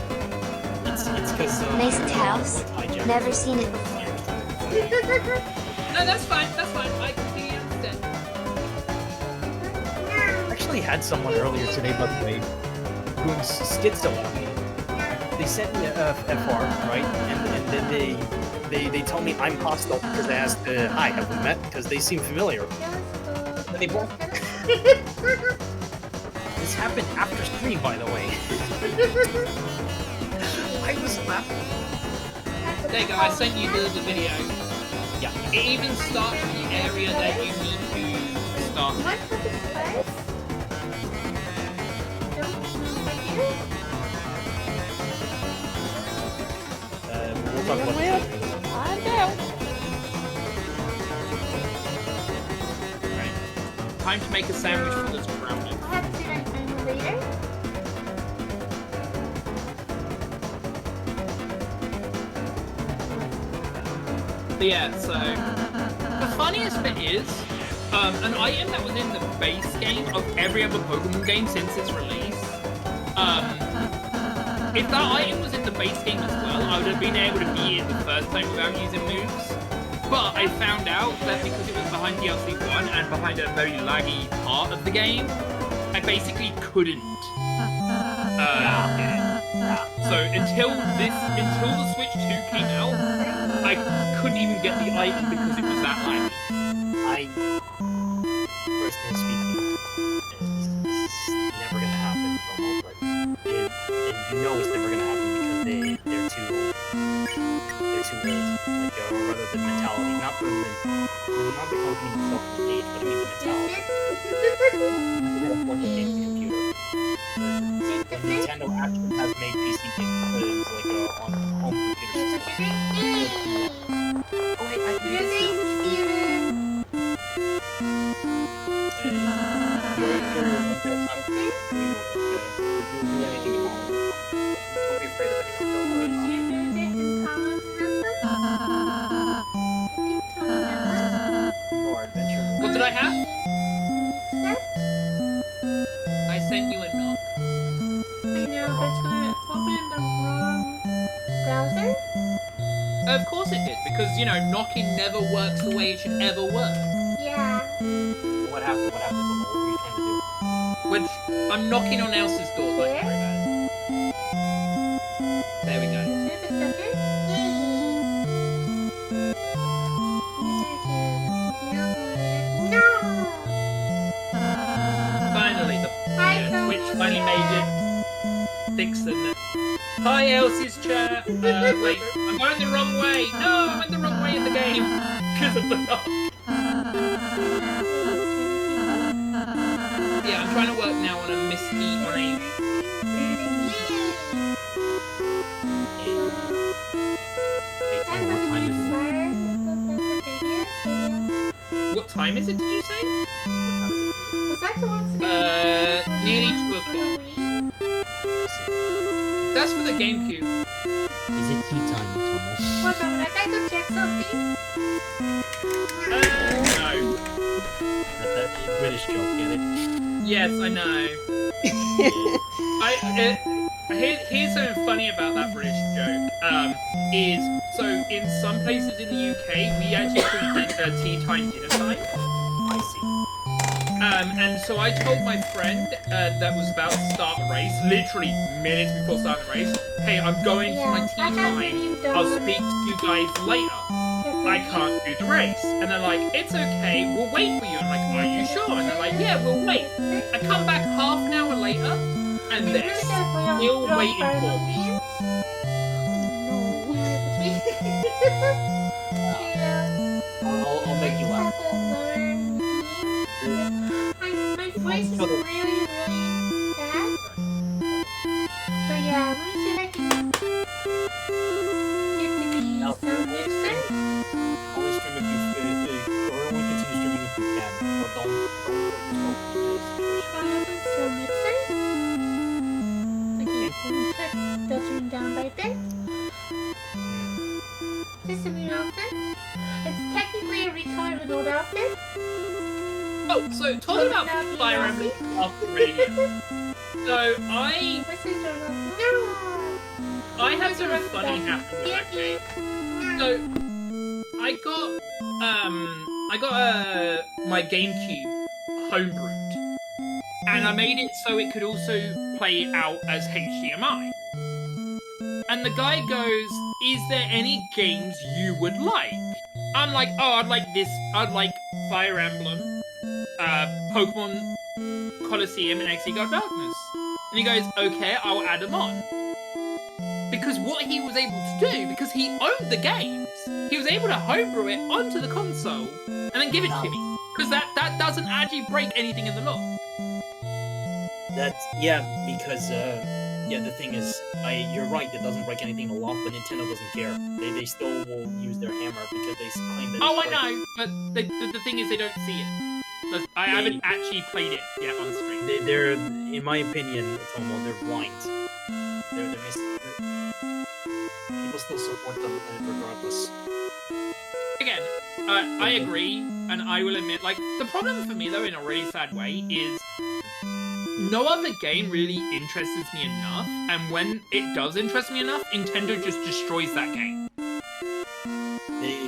it's because Nice house. Never seen it before. No, that's fine. I completely understand. I actually had someone earlier today, by the way, doing schizo. They sent me a FR, right? And then they tell me I'm hostile because I asked, hi, have we met? Because they seem familiar. But they both... This happened after stream, by the way. I was laughing. There you go, I sent you the video. Yeah. It even starts in the area that you need to start. What happened first? We'll talk about this later. Right. Time to make a sandwich for this grounding. I'll have to do that later. But yeah, so the funniest bit is an item that was in the base game of every other Pokemon game since its release. If that item was in the base game as well, I would have been able to beat it the first time without using moves. But I found out that because it was behind DLC 1 and behind a very laggy part of the game, I basically couldn't. So until the Switch 2 came out, I couldn't even get the item because it was that laggy. Personally speaking, it's never gonna happen normal, but and you know it's never gonna happen because they're too old. Like or rather the mentality, not the company itself the stage, but I mean the mentality. They have one game computer. Nintendo actually has made PC games like on home computer systems. Oh hey, I can do this. What did I have? I sent you a knock. I know, but it's gonna open in the wrong browser. Of course it did, because, you know, knocking never works the way it should ever work. Yeah. What happened? What were you trying to do? Which, I'm knocking on Elsa's door, don't worry about it. There we go. Finally, Twitch finally made it. Fixing it. Hi, Elsie's chat. Wait, I'm going the wrong way. No, I'm in the wrong way in the game. Because of the knock. Yeah, I'm trying to work now on a misheat on a... What time is it, did you say? Was that the one? Nearly 2 o'clock. That's for the GameCube. Is it tea time, Thomas? One moment, I gotta go check something. No. That British joke, get it? Yes, I know. Here's something funny about that British joke. Is so in some places in the UK we actually call tea time dinner time. I see. And so I told my friend that was about to start a race, literally minutes before starting the race, hey, I'm going for my tea time. I'll speak to you guys later. I can't do the race. And they're like, it's okay, we'll wait for you. I'm like, are you sure? And they're like, yeah, we'll wait. I come back half an hour later, and they're still waiting for me. I'll make you laugh. My voice is really, really bad. But yeah, let me see if I can get the sound mixer. Always stream if you or only continue streaming if you can. Or don't Sound mixer. Okay, let me put Deltarune down right there. This is a new outfit. It's technically a recolor of an old outfit. Oh, so talking about Fire Emblem off the radio. So I had something funny happen with that game. So I got my GameCube homebrewed, and I made it so it could also play out as HDMI. And the guy goes, "Is there any games you would like?" I'm like, "Oh, I'd like this. I'd like Fire Emblem, Pokemon Colosseum, and XE God Darkness." And he goes, "Okay, I'll add them on." Because what he was able to do, because he owned the games, he was able to homebrew it onto the console and then give it to me. Because that doesn't actually break anything in the law. That's because the thing is, you're right. That doesn't break anything in the law, but Nintendo doesn't care. They still will use their hammer because they claim that. Oh, I know, but the thing is, they don't see it. I haven't actually played it yet on stream. They're, in my opinion, Tomo, they're blind. They're people still support them regardless. Again, I agree, and I will admit, like, the problem for me, though, in a really sad way, is no other game really interests me enough, and when it does interest me enough, Nintendo just destroys that game.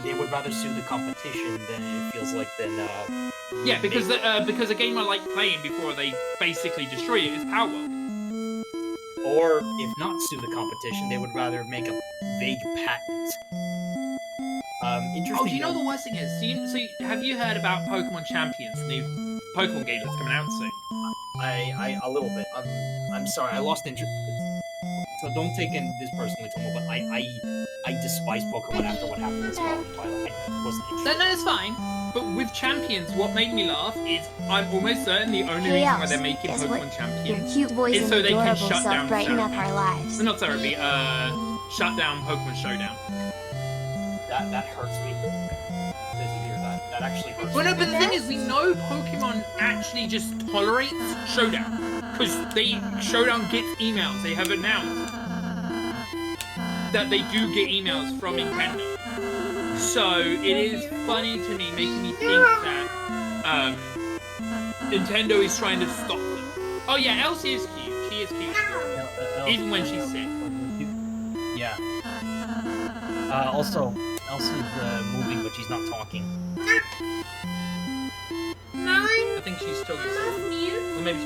They would rather sue the competition than it feels like yeah, because a game I like playing before they basically destroy it is Power World. Or if not sue the competition, they would rather make a vague patent. Interesting. Oh, do you know the worst thing is? So have you heard about Pokemon Champions, the new Pokemon game that's coming out soon? I a little bit. I'm sorry, I lost interest. So don't take in this personally, Tomo, but I despise Pokemon after what happened as well. I wasn't interested. No, it's fine. But with Champions, what made me laugh is I'm almost certain the only Hey, reason why Else, they're making guess Pokemon what? Champions Your cute voice is and so they can adorable shut down self brighten up Therapy. our lives. Not Therapy, shut down Pokemon Showdown. That hurts me to hear that. That actually hurts Well, me. no, but the thing is, we know Pokemon actually just tolerates Showdown. Because Showdown gets emails. They have announced that they do get emails from Nintendo. So, it is funny to me, making me think that Nintendo is trying to stop them. Oh yeah, Elsie is cute. She is cute. Even when she's sick. Yeah. Also, Elsie's moving, but she's not talking. I think she's still mute. Well, maybe she...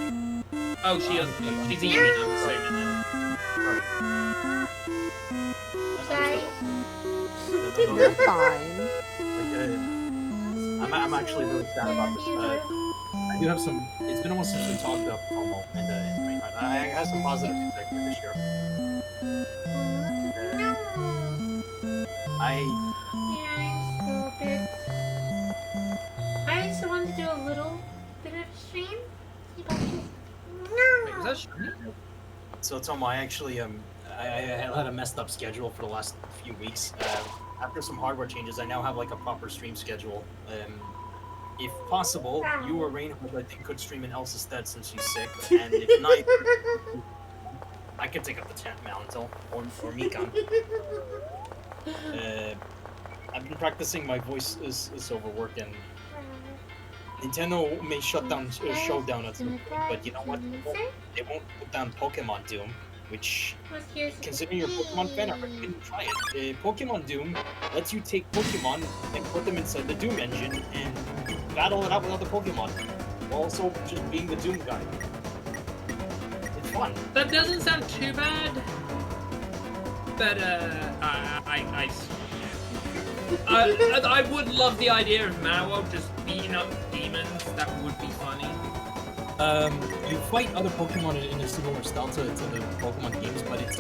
Oh, she is mute. She's eating, I'm assuming. Sorry. You're fine. I'm actually really sad about this. I do have some. It's been almost since we talked about Tomo, and I have some positive things I can this year. I just wanted to do a little bit of stream. Wait, was that shiny? So Tomo, I actually I had a messed up schedule for the last few weeks. After some hardware changes, I now have like a proper stream schedule. If possible, you or Reinhold, I think, could stream in Elsa's stead since she's sick, and if not, I could take up the mantle, or Mikan. been practicing my voice is over work, and Nintendo may shut down Showdown at some point, but you know what? They won't put down Pokemon Doom, which, considering you're a Pokemon fan, I recommend you try it. Pokemon Doom lets you take Pokemon and put them inside the Doom engine and battle it out with other Pokemon, while also just being the Doom guy. It's fun. That doesn't sound too bad, but I would love the idea of Mao just beating up demons. That would be funny. You fight other Pokemon in a similar style to the Pokemon games, but it's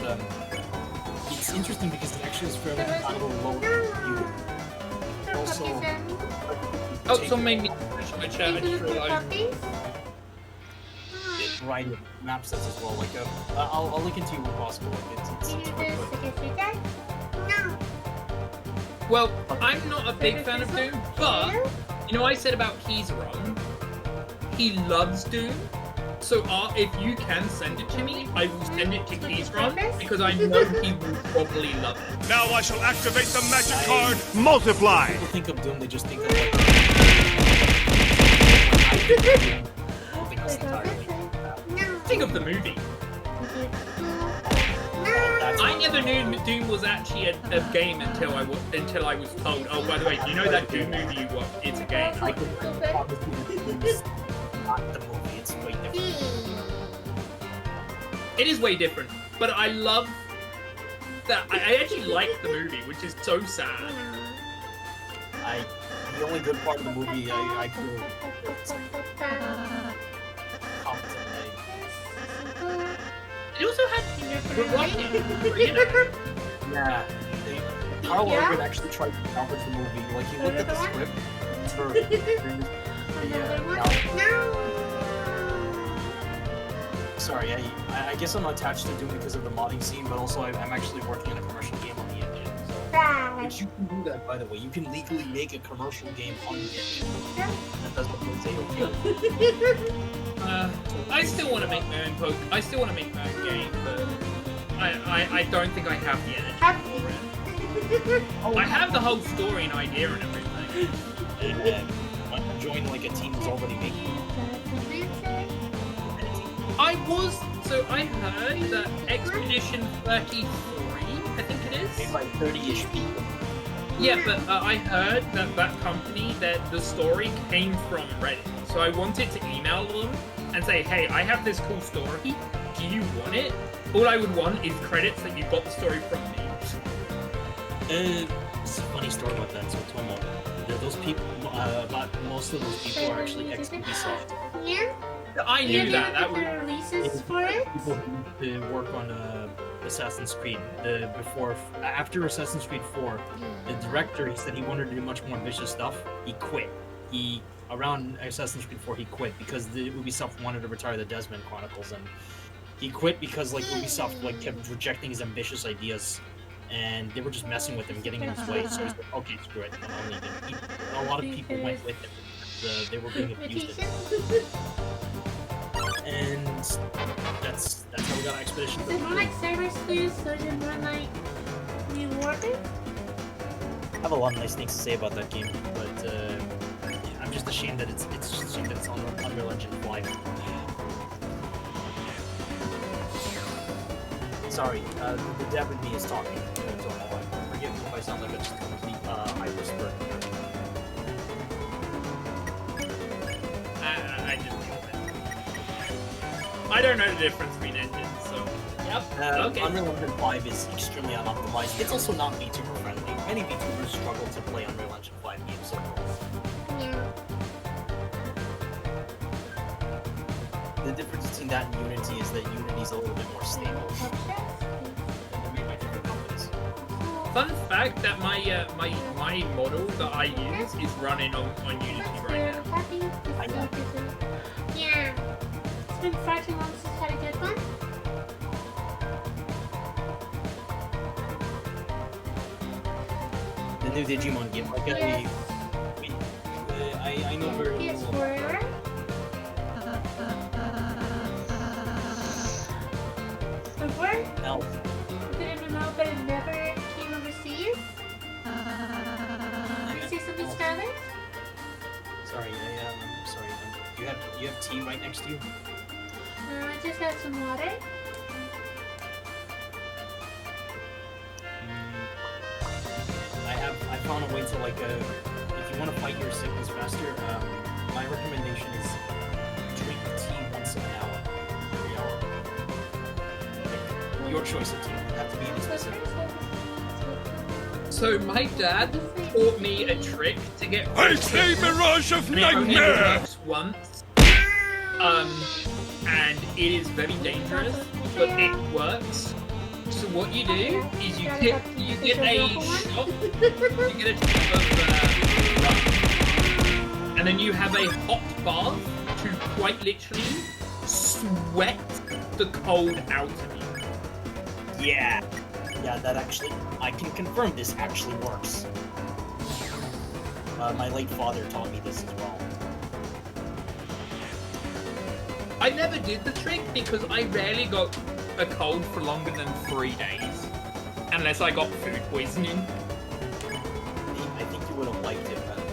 interesting because it actually is fairly compatible low you. Also, Oh, someone made me switch out. I just realized. variety of map sets as well. Like, I'll link it to you when possible. Like, it's quite good. Well, I'm not a big fan of Doom, but you know what I said about he's wrong? He loves Doom. So if you can send it to me, I will send it to Keysron because I know he will probably love it. Now I shall activate the magic card. Multiply. People think of Doom, they just think of something else entirely. Think of the movie. I never knew Doom was actually a game until I was told. Oh, by the way, you know that Doom movie you watched? It's a game. It's not the movie, it's way different. It is way different, but I love that. I actually like the movie, which is so sad. The only good part of the movie, I feel competent. It also had good writing, you know. Yeah. Carl Urban actually tried to salvage the movie. Like, he looked at the script for Sorry, I guess I'm attached to Doom because of the modding scene, but also I'm actually working on a commercial game on the engine. So. Which you can do that, by the way. You can legally make a commercial game on the engine. That does what they say okay. I still want to make my own I still want to make my own game, but I don't think I have the energy for it. I have the whole story and idea and everything. And join like a team who's already making it. I heard that Expedition 33, I think it is. Made by 30-ish people. Yeah, but I heard that company, that the story came from Reddit. So I wanted to email them and say, hey, I have this cool story. Do you want it? All I would want is credits that you got the story from me. It's a funny story about that. So Tomo, those people, most of those people are actually ex-Ubisoft. Yeah. I knew that. That was releases for it. People who work on Assassin's Creed. After Assassin's Creed 4, the director, he said he wanted to do much more ambitious stuff. He quit. Around Assassin's Creed 4, he quit because the Ubisoft wanted to retire the Desmond Chronicles, and he quit because like Ubisoft kept rejecting his ambitious ideas, and they were just messing with him, getting in his way. So he's like, okay, screw it, I'm leaving. And a lot of people went with him. They were being abused. And that's how we got Expedition. Is it more like Cyber Sleuth, or is it more like Rewarded? I have a lot of nice things to say about that game, but I'm just ashamed that it's just a shame that it's on Unreal Engine 5. Sorry, the dev in me is talking. Forgive me if I sound like a just complete hyper split. I just deal with it. I don't know the difference between engines, so yep. Okay. Unreal Engine 5 is extremely unoptimized. It's also not VTuber friendly. Many VTubers struggle to play Unreal Engine 5 games overall. Yeah. The difference between that and Unity is that Unity's a little bit more stable. And they're made by different companies. Fun fact that my model that I use is running on Unity right now. I know. Yeah. It's been far too long since I had a good one. The new Digimon game, like Yes. I know very little about PS4 it. era. Before, Elf. I didn't know, but it never came overseas. you have tea right next to you? I just have some water. I found a way to like if you want to fight your sickness faster, my recommendation is drink tea once an hour, every hour. Like, your choice of tea. It have to be any specific. So my dad taught me a trick to get. I say mirage of and it only nightmare! works once. And it is very dangerous, but it works. So what you do is you get a shot, you get a shot of rum, and then you have a hot bath to quite literally sweat the cold out of you. Yeah, that actually, I can confirm this actually works. My late father taught me this as well. I never did the trick because I rarely got a cold for longer than 3 days. Unless I got food poisoning. I think you would have liked it better.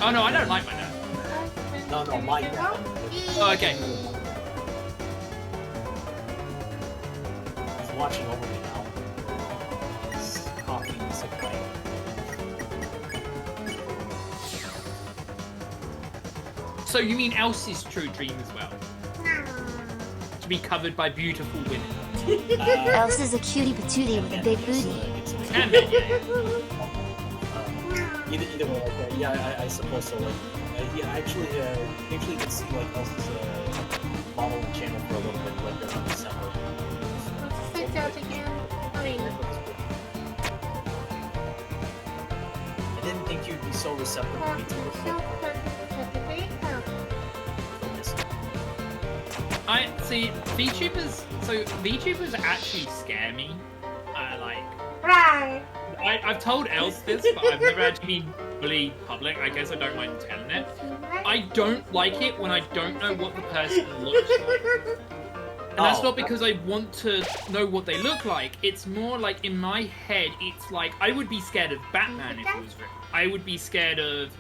Oh no, I don't like my dad. No, my dad. Oh, okay. He's watching over me now. He's coughing and sick night. So you mean Elsie's true dream as well? To be covered by beautiful women. Else is a cutie patootie with a big booty. Can be, Either way, like, yeah, I suppose so. Like, yeah, actually, you can see like Elsa's modeling channel for a little bit, like around December. Stick out again. I didn't think you'd be so receptive to me too. I see VTubers. So VTubers actually scare me. Right. I've told Els this, but I've never actually been fully public. I guess I don't mind telling it. I don't like it when I don't know what the person looks like. And that's not because I want to know what they look like. It's more like in my head, it's like I would be scared of Batman if it was real. I would be scared of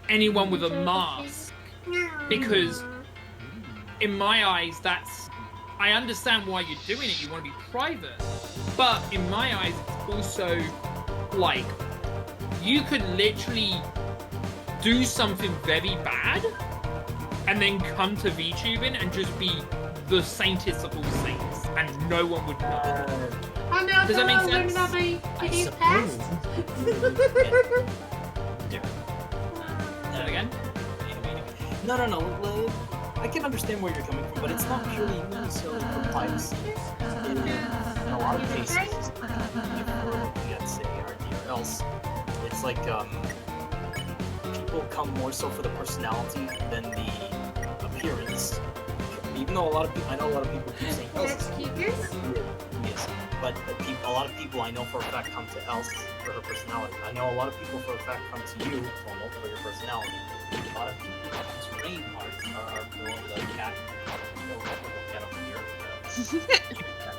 anyone with a mask. Because in my eyes, I understand why you're doing it. You want to be private. But in my eyes, it's also like you could literally do something very bad and then come to VTubing and just be the saintest of all saints, and no one would know. Does that make sense? That again? No. I can understand where you're coming from, but it's not purely necessarily for privacy. In a lot of cases, if we're looking at, say, RD or else, it's like people come more so for the personality than the appearance. Even though I know a lot of people keep saying Else. Yes, but a lot of people I know for a fact come to Else for her personality. I know a lot of people for a fact come to you, Tomo, for your personality. A lot of people come to Reinhardt, our beloved cat. Cat over here.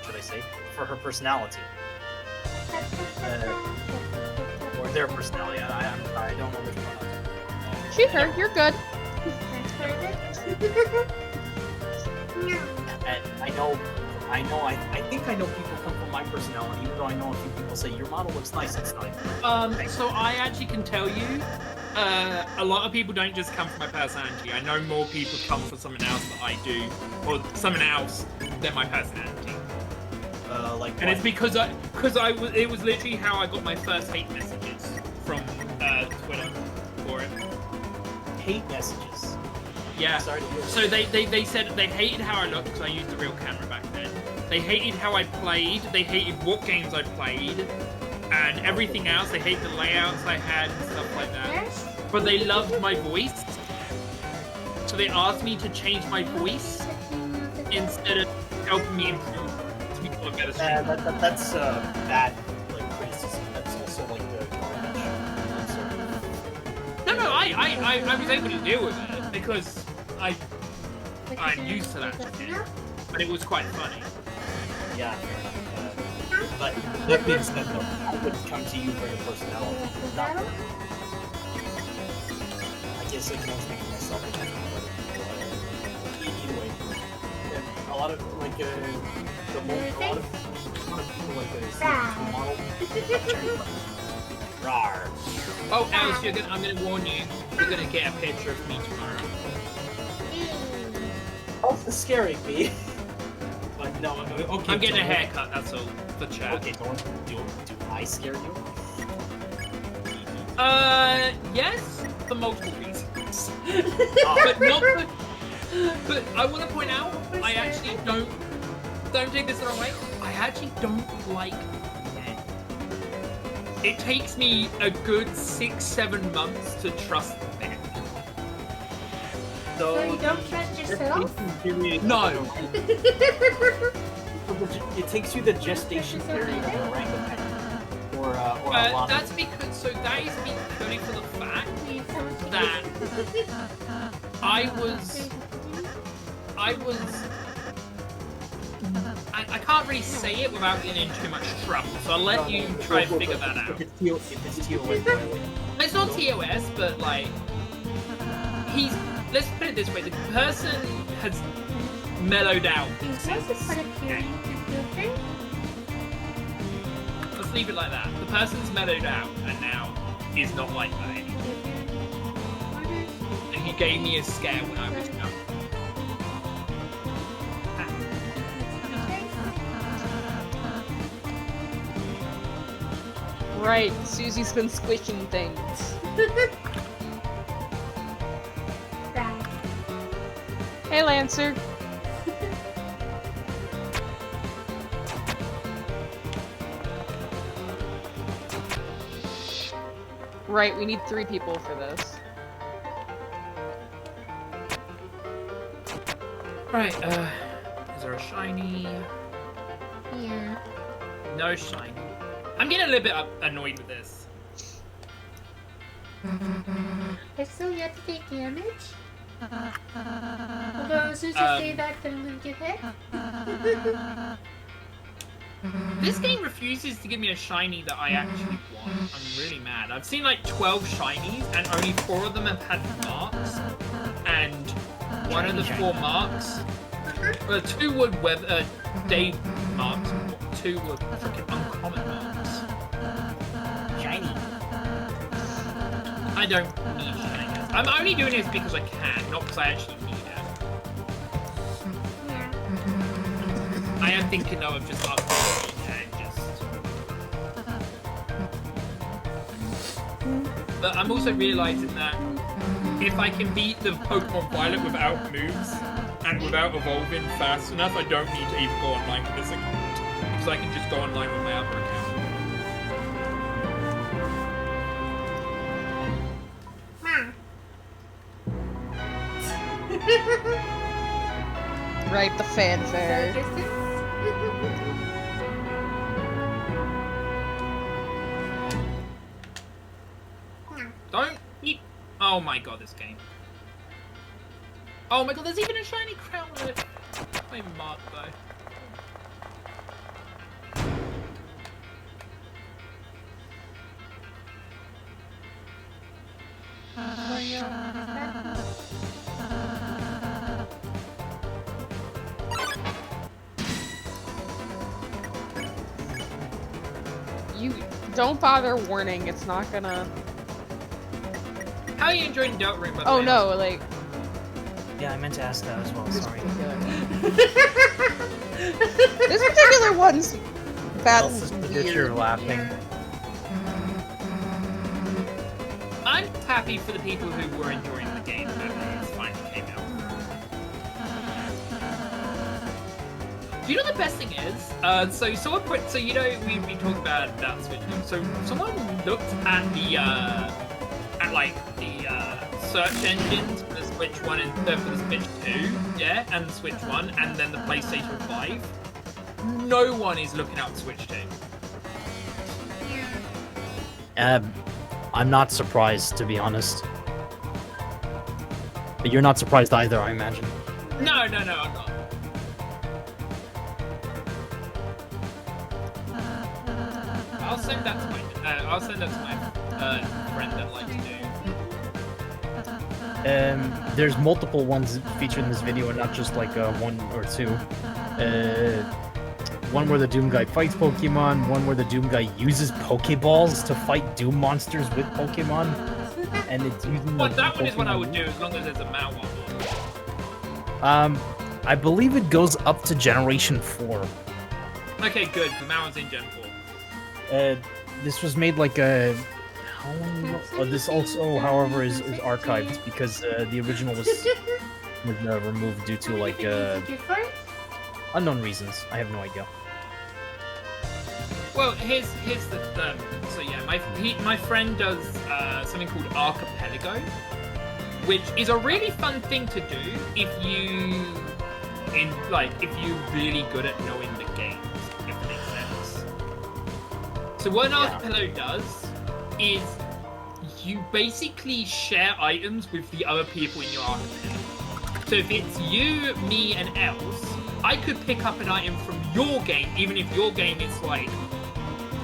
Should I say? For her personality. Or their personality. I don't know which one. Shoot her, you're good. And I think I know people come from my personality, even though I know a few people say your model looks nice. It's not. So I actually can tell you, a lot of people don't just come for my personality. I know more people come for something else that I do, or something else than my personality. And it's because it was literally how I got my first hate messages from Twitter for it. Hate messages. Yeah. Sorry to hear that. So they said they hated how I looked because I used the real camera back then. They hated how I played. They hated what games I played, and everything else. They hated the layouts I had and stuff like that. But they loved my voice, so they asked me to change my voice instead of helping me improve to become a better streamer. That's bad criticism. That's also like the garbage. No, I was able to deal with it because I'm used to that shit. But it was quite funny. Yeah. But that being said, though, I would come to you for your personality. Not for I guess like most things myself. Either way, yeah, a lot of like a lot of people like a C2 model. Rawr. Oh, Alice, I'm gonna warn you. You're gonna get a picture of me tomorrow. Oh, it's scaring me. But no, okay. I'm getting a haircut. That's all for chat. Okay, do I scare you? Yes, for multiple reasons. But not for. But I want to point out, I actually don't take this the wrong way. I actually don't like men. It takes me a good 6-7 months to trust men. So you don't trust yourself? No. It takes you the gestation period of a orangutan. Or a llama. That's because, so that is me purely for the fact that I can't really say it without getting in too much trouble, so I'll let you try and figure that out. If it's TOS, It's not TOS, but like, let's put it this way, the person has mellowed out since. Let's leave it like that. The person's mellowed out and now is not like that anymore. And he gave me a scare when I was young. Right, Susie's been squishing things. Hey, Lancer. Right, we need 3 people for this. Right, is there a shiny? Yeah. No shiny. I'm getting a little bit annoyed with this. I still yet to take damage. Although as soon as you say that, then I'm gonna get hit. This game refuses to give me a shiny that I actually want. I'm really mad. I've seen like 12 shinies and only 4 of them have had marks. And one of the 4 marks, 2 were day marks, 2 were freaking uncommon marks. Shiny. I don't need shinies. I'm only doing this because I can, not because I actually need it. I am thinking though of just upgrading and just... But I'm also realizing that if I can beat the Pokemon Violet without moves and without evolving fast enough, I don't need to even go online with this account. Because I can just go online with my other account. Right, the fanfare. Don't eat. Oh my god, this game. Oh my god, there's even a shiny crown with it. Not even marked though. You don't bother warning, it's not gonna... How are you enjoying Deltarune, by the Oh way? no, like... Yeah, I meant to ask that as well. Sorry. This particular one's battle Elf is is the you're weird. laughing. I'm happy for the people who were enjoying the game when it finally came out. Do you know the best thing is? So you know we've been talking about that Switch. So someone looked at the search engines for the Switch 1 and for the Switch 2, yeah, and the Switch 1, and then the PlayStation 5. No one is looking out Switch 2. I'm not surprised, to be honest. But you're not surprised either, I imagine. No, I'm not. I'll send that to my friend that likes to do. There's multiple ones featured in this video, and not just like one or two. One where the Doom guy fights Pokemon, one where the Doom guy uses Pokeballs to fight Doom monsters with Pokemon, and it's using. Well, that one is what I would do as long as there's a Malwa one. I believe it goes up to Generation 4. Okay, good. The Malwa's in Gen 4. This was made like a. How long ago? This also, however, is archived because the original was removed due to like unknown reasons. I have no idea. Well, here's the so yeah, my friend does something called Archipelago, which is a really fun thing to do if you're really good at knowing the games, if it makes sense. So what an Archipelago does is you basically share items with the other people in your archipelago. So if it's you, me, and Els, I could pick up an item from your game, even if your game is like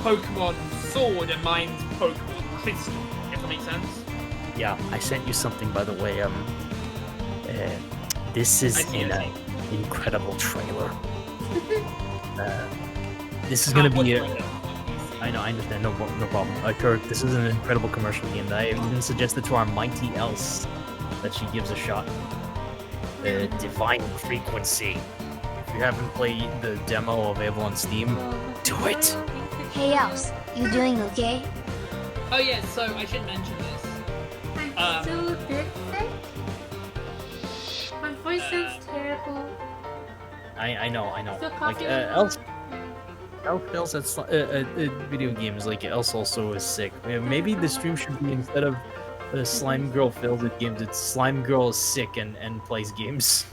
Pokemon Sword and mine's Pokemon Crystal, if that makes sense. Yeah, I sent you something, by the way. This is an incredible trailer. This is gonna be I know, I understand, no problem. Kirk, this is an incredible commercial game that I even suggested to our mighty Else that she gives a shot. Divine Frequency. If you haven't played the demo available on Steam, do it! Hey Else, you doing okay? Oh yeah, so I should mention this. I'm so sick. My voice sounds terrible. I know. Still Like, coughing. Else that's video games, like, Else also is sick. Maybe the stream should be, instead of Slime Girl fails at games, it's Slime Girl is sick and plays games.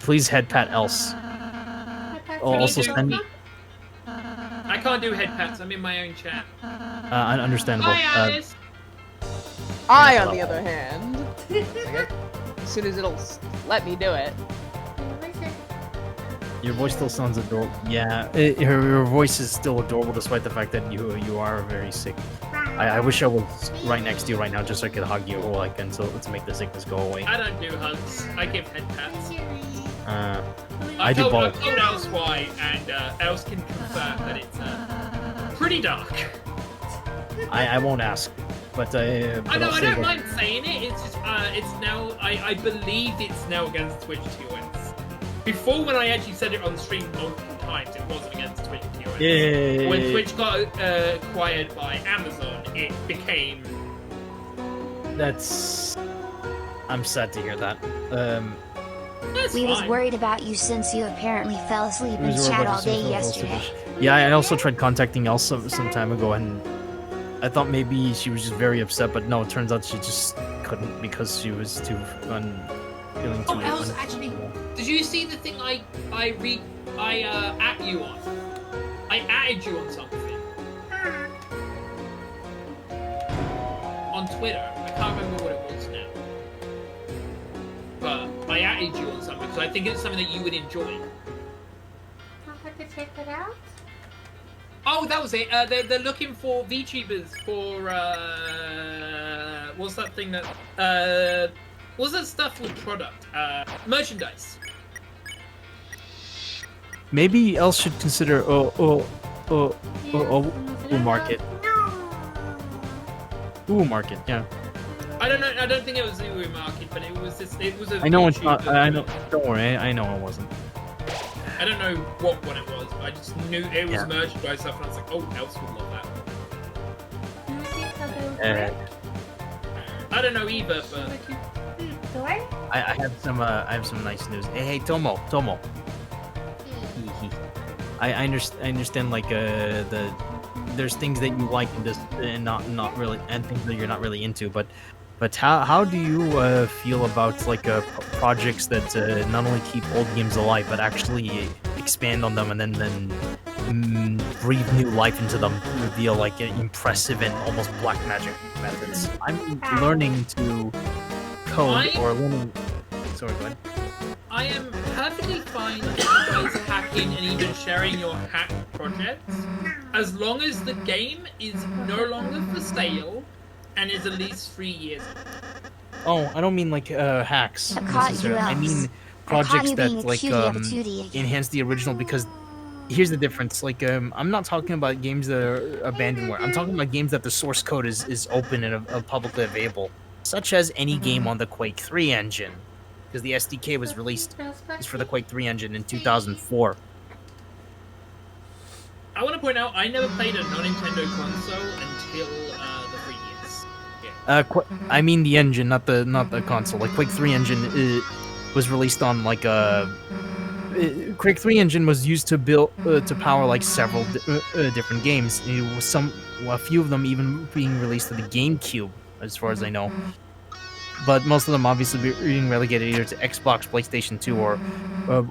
Please head pat Else. Also send me. I can't do head pats. I'm in my own chat. Understandable. Hi, Alice. I, on the other hand, as soon as it'll let me do it. Your voice still sounds adorable. Yeah, her voice is still adorable despite the fact that you are very sick. I wish I was right next to you right now just so I could hug you or like until to make the sickness go away. I don't do hugs. I give head pats. I do both. I've told Else why, and Else can confirm that it's pretty dark. I won't ask, but I don't mind saying it. It's just it's now. I believe it's now against Twitch TOS. Before, when I actually said it on stream multiple times, it wasn't against Twitch TOS. Yeah. When Twitch got acquired by Amazon, it became. That's. I'm sad to hear that. We was worried about you since you apparently fell asleep in chat all day yesterday. Yeah, I also tried contacting Elsa some time ago, and I thought maybe she was just very upset, but no, it turns out she just couldn't because she was feeling too. Oh, Elsa, actually, did you see the thing I at you on? I added you on something. On Twitter. I can't remember what it was now. But I added you on something because I think it's something that you would enjoy. I'll have to check it out. Oh, that was it. They're looking for VTubers for what's that thing that what's that stuff with product? Merchandise. Maybe Else should consider market. Market, yeah. I don't know. I don't think it was the market, but it was this. It was a. I know it's not. I know. Don't worry. I know it wasn't. I don't know what one it was. But I just knew it was merchandise stuff, and I was like, "Oh, Else would love that." I don't know either, but I have some. I have some nice news. Hey, Tomo. I understand. Like there's things that you like and not really, and things that you're not really into, but how do you feel about like projects that not only keep old games alive but actually expand on them and then breathe new life into them, reveal like impressive and almost black magic methods? I'm learning to code or learning. Sorry, go ahead. I am perfectly fine with you guys hacking and even sharing your hack projects. as long as the game is no longer for sale and is at least 3 years old. Oh, I don't mean like hacks I caught you, necessarily. I Elves. mean I caught projects you that being a like cutie of a cutie again. enhance the original. Because here's the difference. Like I'm not talking about games that are abandonware. I'm talking about games that the source code is open and publicly available, such as any game on the Quake 3 engine, because the SDK was released for the Quake 3 engine in 2004. I want to point out I never played a non-Nintendo console until the 3 years. I mean the engine, not the console. Like Quake 3 engine was released on like Quake 3 engine was used to build to power like several different games. It was a few of them even being released to the GameCube, as far as I know. But most of them obviously being relegated either to Xbox, PlayStation 2,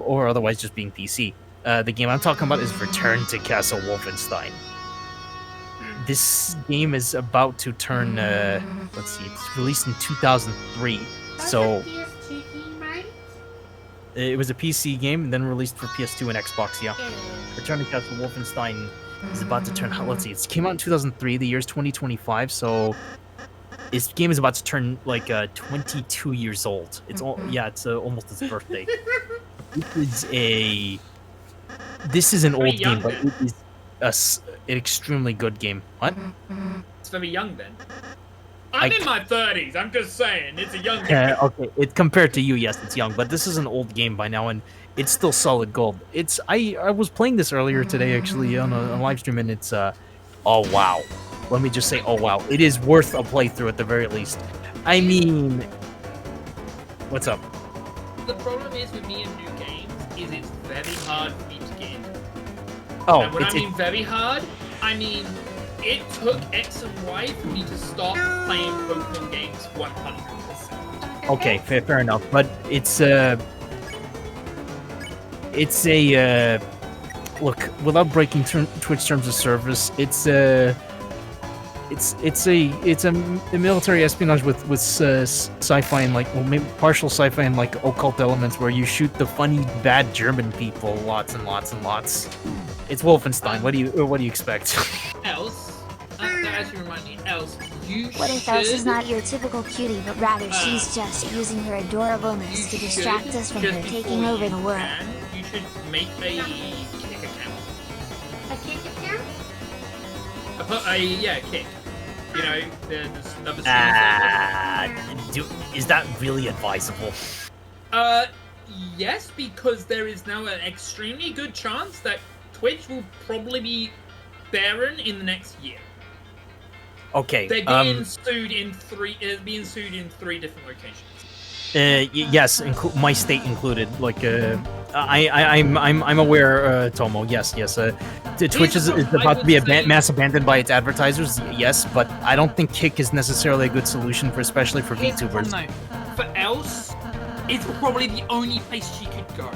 or otherwise just being PC. The game I'm talking about is Return to Castle Wolfenstein. This game is about to turn, let's see, it's released in 2003, so... It was a PC game, and then released for PS2 and Xbox, yeah. Return to Castle Wolfenstein is about to turn, let's see, it came out in 2003, the year's 2025, so... This game is about to turn, like, 22 years old. It's almost its birthday. This is an old game, but it is an extremely good game. What? It's very young then. I'm in my 30s. I'm just saying, it's a young game. Yeah, okay. Compared to you, yes, it's young, but this is an old game by now, and it's still solid gold. I was playing this earlier today, actually, on a live stream, and it's oh wow. Let me just say, oh wow, it is worth a playthrough at the very least. I mean, what's up? The problem is with me and new games is it's very hard for me to get into. Oh, and when I mean very hard, I mean it took X and Y for me to start playing Pokemon games 100%. Okay, fair enough, but it's a look, without breaking Twitch terms of service, it's a military espionage with sci-fi and like, well, maybe partial sci-fi and like occult elements where you shoot the funny bad German people lots and lots and lots. It's Wolfenstein. What do you expect? Else, that actually reminds me. Else, What if Else is not your typical cutie, but rather she's just using her adorableness to distract us from her taking over the world? You should make a kick account. A kick account? Kick. You know, there's another is that really advisable? Yes, because there is now an extremely good chance that Twitch will probably be barren in the next year. Okay. They're being sued in three different locations. Yes, my state included. Like, I'm aware, Tomo. Yes. Twitch is about to be mass abandoned by its advertisers. Yes, but I don't think Kick is necessarily a good solution especially for VTubers. No, for Else, it's probably the only place she could go.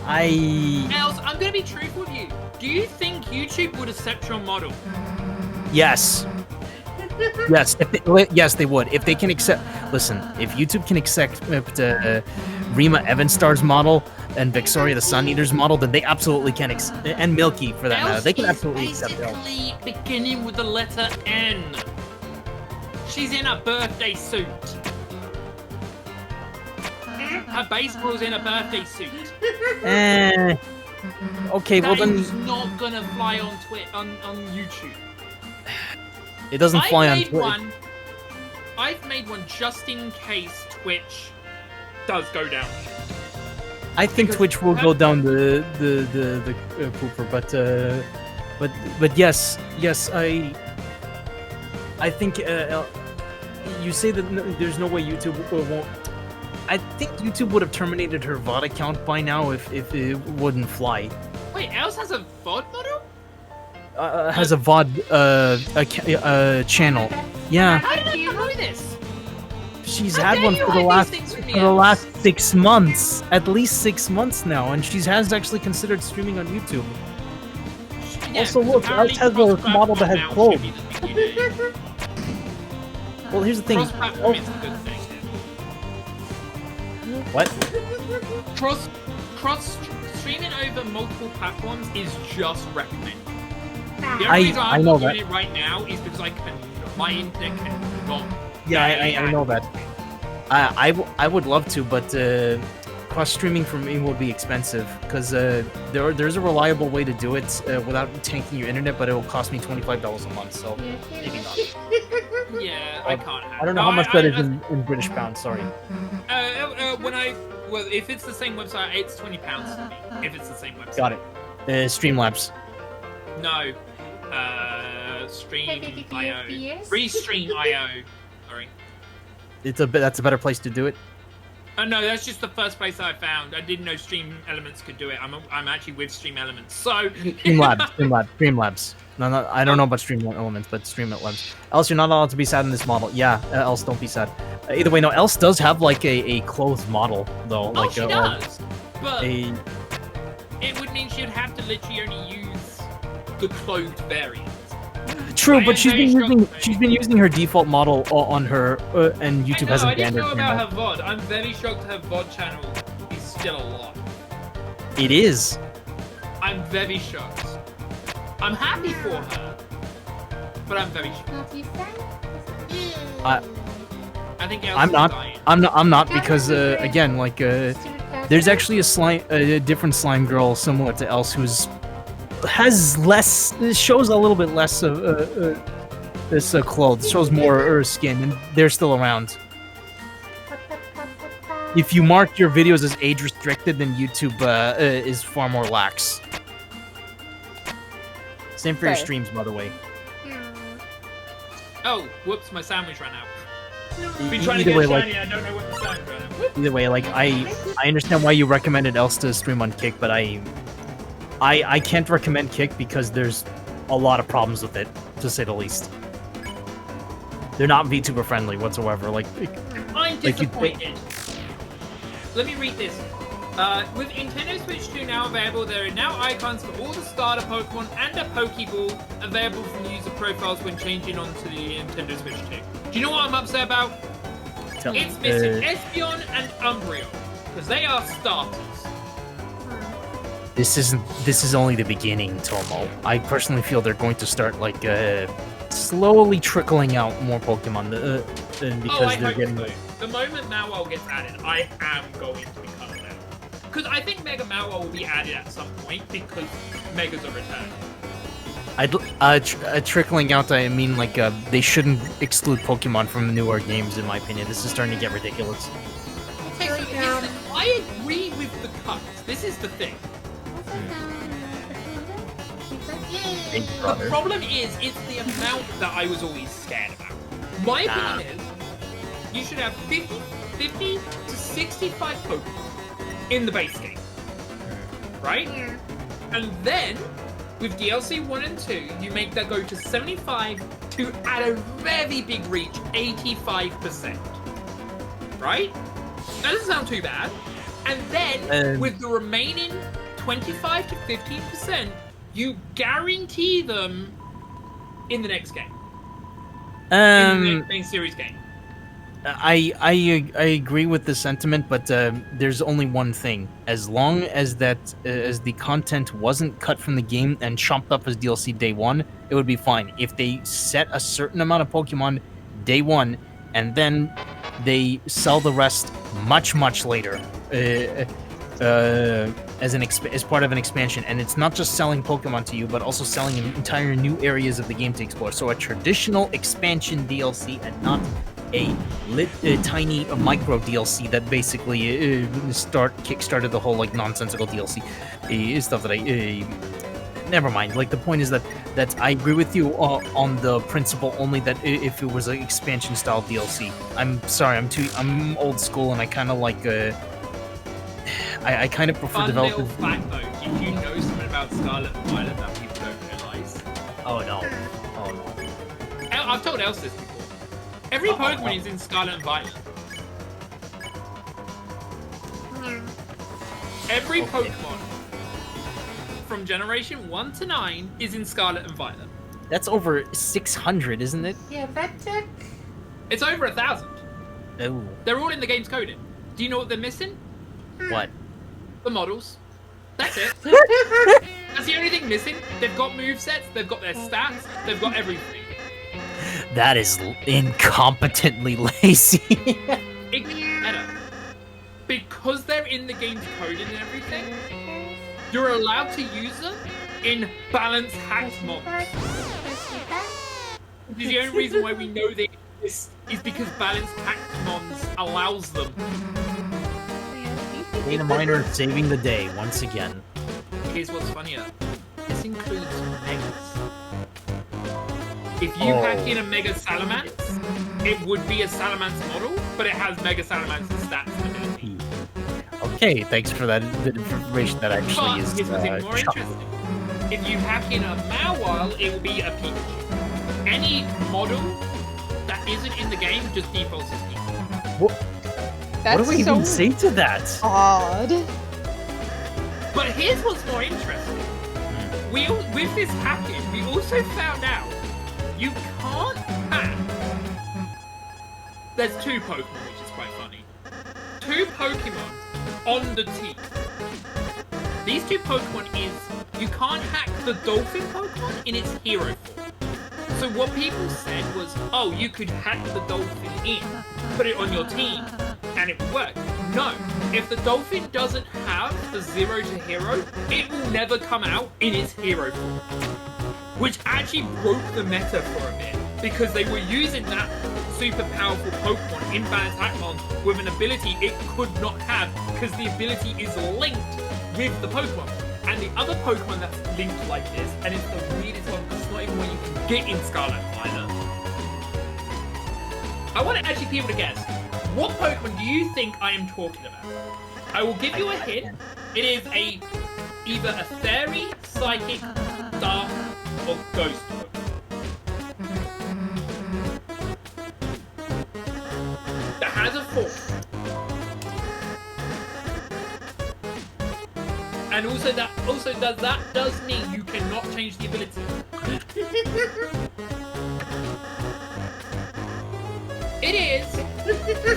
Else, I'm gonna be truthful with you. Do you think YouTube would accept your model? Yes. Yes, they would. If they can accept... Listen, if YouTube can accept Rima Evanstar's model and Vixoria the Sun Eater's model, then they absolutely can and Milky, for that matter. They can absolutely accept it. Basically beginning with the letter N. She's in a birthday suit. Her baseball's in a birthday suit. Okay, well then... That is not gonna fly on YouTube. It doesn't fly on Twitch. I've made one just in case Twitch does go down. I think Twitch will go down the pooper, but yes, I think you say that there's no way YouTube won't. I think YouTube would have terminated her VOD account by now if it wouldn't fly. Wait, Else has a VOD model? Has a VOD channel. Yeah. How did I not know this? She's had one for the last 6 months, at least 6 months now, and she has actually considered streaming on YouTube. Yeah, also, look, Else has a model that has clothes. Well, here's the thing. Cross-platform is a good thing. streaming over multiple platforms is just recommended. The only I reason I'm know not doing that. it right now is because my internet cannot. Yeah, I know that. I would love to, but cross streaming for me will be expensive because there's a reliable way to do it without tanking your internet, but it will cost me $25 a month. So maybe not. Yeah, I can't. I don't know how much that is in British pounds. Sorry. If it's the same website, it's £20 to me. If it's the same website. Got it. Streamlabs. No. Stream.io. Restream.io. Sorry. That's a better place to do it. No, that's just the first place I found. I didn't know Stream Elements could do it. I'm actually with Stream Elements, so. Streamlabs. No, I don't know about Stream Elements, but Streamlabs. Else, you're not allowed to be sad in this model. Yeah, Else, don't be sad. Either way, no. Else does have like a clothed model though. Oh, she does. But a. It would mean she'd have to literally only use the clothed variant. True, but she's been using her default model on her, and YouTube hasn't banned her. I didn't know about her VOD. I'm very shocked her VOD channel is still alive. It is. I'm very shocked. I'm happy for her, but I'm very shocked. I think I'm not because again, like there's actually a different slime girl similar to Else who's shows a little bit less of this clothes, shows more skin, and they're still around. If you mark your videos as age restricted, then YouTube is far more lax. Same for your streams, by the way. Oh, whoops! My sandwich ran out. Either Been trying to get way, shiny, like, I don't know what the sandwich ran out. Either way, like I understand why you recommended Else to stream on Kick, but I can't recommend Kick because there's a lot of problems with it, to say the least. They're not VTuber friendly whatsoever. Like, I'm disappointed. Let me read this. With Nintendo Switch 2 now available, there are now icons for all the starter Pokemon and a Pokeball available from user profiles when changing onto the Nintendo Switch 2. Do you know what I'm upset about? It's missing Espeon and Umbreon, because they are starters. This is only the beginning, Tomo. I personally feel they're going to start like slowly trickling out more Pokemon because they're getting. So. The moment Mawile gets added, I am going to become an added. Because I think Mega Mawile will be added at some point because Megas are returned. Trickling out, I mean like they shouldn't exclude Pokemon from newer games, in my opinion. This is starting to get ridiculous. Okay, so listen, I agree with the cuts. This is the thing. The problem is, it's the amount that I was always scared about. My opinion is, you should have 50 to 65 Pokemon in the base game. Right? And then, with DLC 1 and 2, you make that go to 75 to, at a very big reach, 85%. Right? That doesn't sound too bad. And then, with the remaining 25 to 15%, you guarantee them in the next game. In the next main series game. I agree with the sentiment, but there's only one thing. As long as as the content wasn't cut from the game and chopped up as DLC day one, it would be fine. If they set a certain amount of Pokemon day one, and then they sell the rest much later, as part of an expansion, and it's not just selling Pokemon to you, but also selling entire new areas of the game to explore. So a traditional expansion DLC and not a tiny micro DLC that basically kickstarted the whole like nonsensical DLC stuff that never mind. Like the point is that I agree with you on the principle, only that if it was an expansion style DLC. I'm sorry, I'm old school and I kind of like I kind of prefer developers. Fun little fact though, did you know something about Scarlet and Violet that people don't realize? Oh no. I've told Else this before. Every Pokemon is in Scarlet and Violet. Every Pokemon from Generation 1 to 9 is in Scarlet and Violet. That's over 600, isn't it? Yeah, that took... It's over 1,000. Oh. They're all in the game's coding. Do you know what they're missing? What? The models. That's it. That's the only thing missing. They've got movesets, they've got their stats, they've got everything. That is incompetently lazy. It gets better. Because they're in the game's code and everything, you're allowed to use them in balanced hacked mons. Which is the only reason why we know they exist, is because balanced hacked mons allows them. Data miner saving the day once again. Here's what's funnier. This includes megas. If you hack in a Mega Salamence, it would be a Salamence model, but it has Mega Salamance's stats and ability. Okay, thanks for that information that actually is Here's what's even more interesting. If you hack in a Mawile, it will be a Pikachu. Any model that isn't in the game just defaults as Pikachu. What do we so even say to that? odd. But here's what's more interesting. With this hacking, we also found out you can't hack. There's 2 Pokemon, which is quite funny. 2 Pokemon on the team. These 2 Pokemon is you can't hack the Dolphin Pokemon in its hero form. So what people said was, oh, you could hack the Dolphin in, put it on your team, and it would work. No, if the Dolphin doesn't have the 0 to hero, it will never come out in its hero form. Which actually broke the meta for a bit, because they were using that super powerful Pokemon in Balanced Hackmon with an ability it could not have, because the ability is linked with the Pokemon. And the other Pokemon that's linked like this, and it's the weirdest one because it's not even one you can get in Scarlet Violet. I want actually people to guess. What Pokemon do you think I am talking about? I will give you a hint. It is either a Fairy, Psychic, Dark, or Ghost Pokemon. That has a form. And also that does mean you cannot change the ability. It is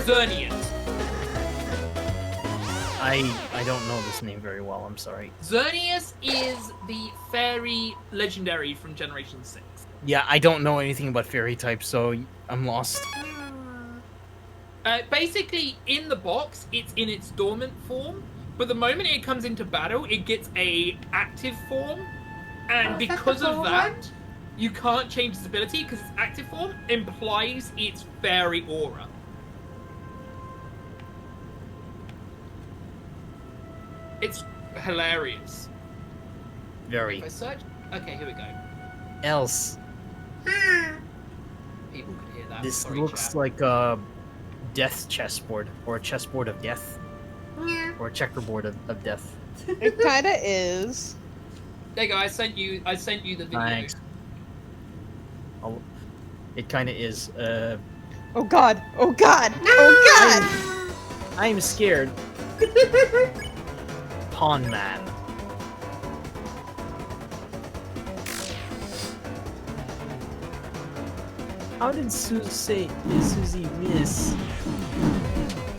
Xerneas. I don't know this name very well, I'm sorry. Xerneas is the fairy legendary from Generation 6. Yeah, I don't know anything about fairy types, so I'm lost. Basically, in the box, it's in its dormant form, but the moment it comes into battle, it gets a active form, and because of that, you can't change its ability because its active form implies its fairy aura. It's hilarious. Very. If I search, okay, here we go. Else. People can hear that. This Sorry, looks chat. like a death chessboard, or a chessboard of death, or a checkerboard of death. It kinda is. There you go. I sent you the video. Thanks. Oh, it kind of is. Oh god! Oh god! Oh god! I'm scared. Pawn Man. How did Susie miss?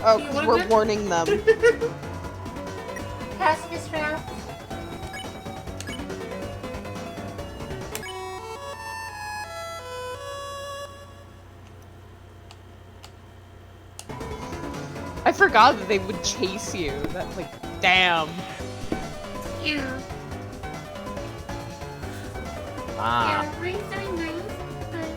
Oh, because we're warning them. Pass Miss Ralph. I forgot that they would chase you. That's like, damn. Yeah. Ah. Yeah, rings are nice, but...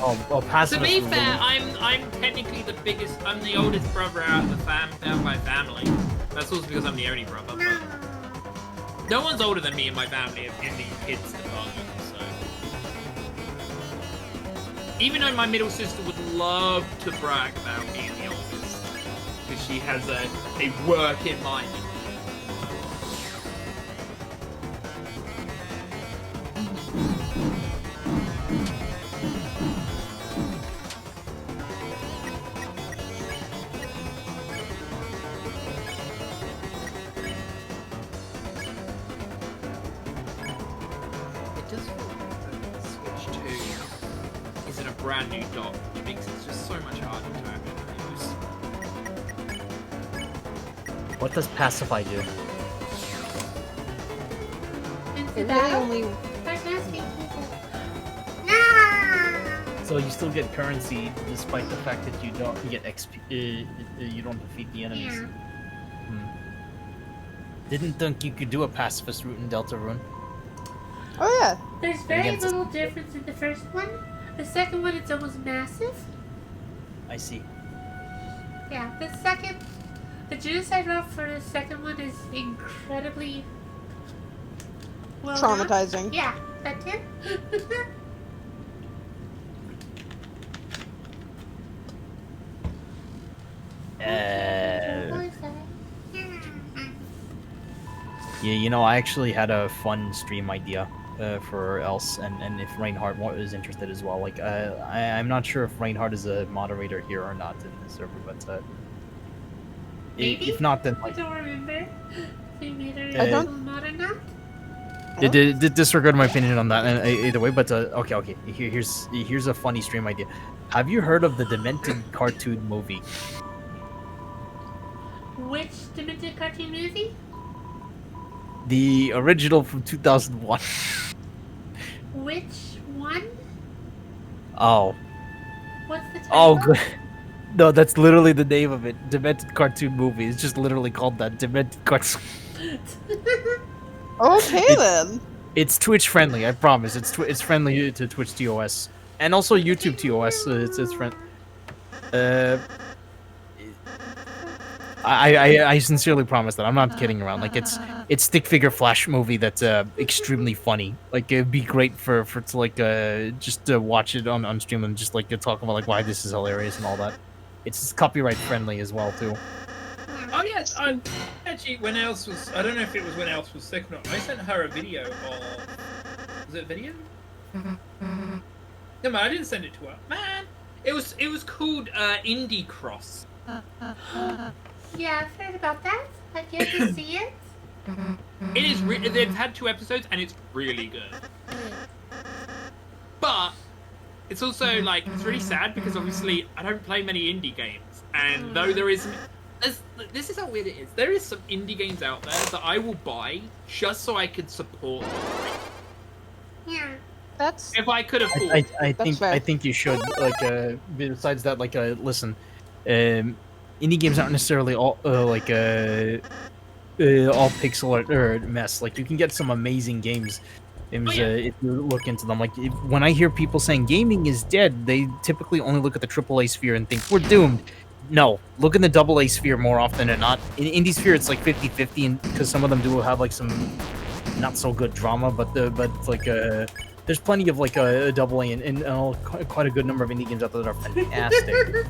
Oh, passive. To be fair, I'm technically the biggest. I'm the oldest brother out of my family. That's also because I'm the only brother. But no one's older than me in my family in the kids department. So even though my middle sister would love to brag about being the oldest, because she has a work in mind. Brand new dock, which makes it just so much harder to actually use. What does pacify do? Into It really battle? only. Start asking people. No! So you still get currency despite the fact that you don't get XP. You don't defeat the enemies. Yeah. Didn't think you could do a pacifist route in Deltarune. Oh yeah. There's very Against- little difference in the first one. The second one, it's almost massive. I see. Yeah, the genocide route for the second one is incredibly well done. Traumatizing. Yeah, that too. Yeah, you know, I actually had a fun stream idea for Else, and if Reinhardt is interested as well. Like, I'm not sure if Reinhardt is a moderator here or not in the server, but Maybe? if not, then I like, don't remember. Either I don't- not or not. disregard my opinion on that either way. But okay. Here's a funny stream idea. Have you heard of the Demented cartoon movie? Which demented cartoon movie? The original from 2001. Which one? Oh. What's the title? Oh, good. No, that's literally the name of it. Demented cartoon movie. It's just literally called that. Demented cartoon. Okay then. It's Twitch friendly. I promise. It's friendly to Twitch TOS and also YouTube TOS. It's friend. I sincerely promise that I'm not kidding around. Like it's stick figure flash movie that's extremely funny. Like it'd be great for to like just to watch it on stream and just like to talk about like why this is hilarious and all that. It's copyright friendly as well too. Oh yes, actually when Else was, I don't know if it was when Else was sick or not. I sent her a video of, was it a video? No man, I didn't send it to her. Man, it was called Indie Cross. Yeah, I've heard about that. I've yet to see it. It is. They've had 2 episodes and it's really good. But it's also like it's really sad because obviously I don't play many indie games, and though there is, this is how weird it is. There is some indie games out there that I will buy just so I could support them. Yeah. That's If I could afford. I think you should like besides that like listen, indie games aren't necessarily all all pixel art or mess. Like you can get some amazing games. If you look into them, like when I hear people saying gaming is dead, they typically only look at the AAA sphere and think we're doomed. No, look in the AA sphere more often than not. In indie sphere, it's like 50-50, and because some of them do have like some not so good drama, but like there's plenty of like a AA and quite a good number of indie games out there that are fantastic.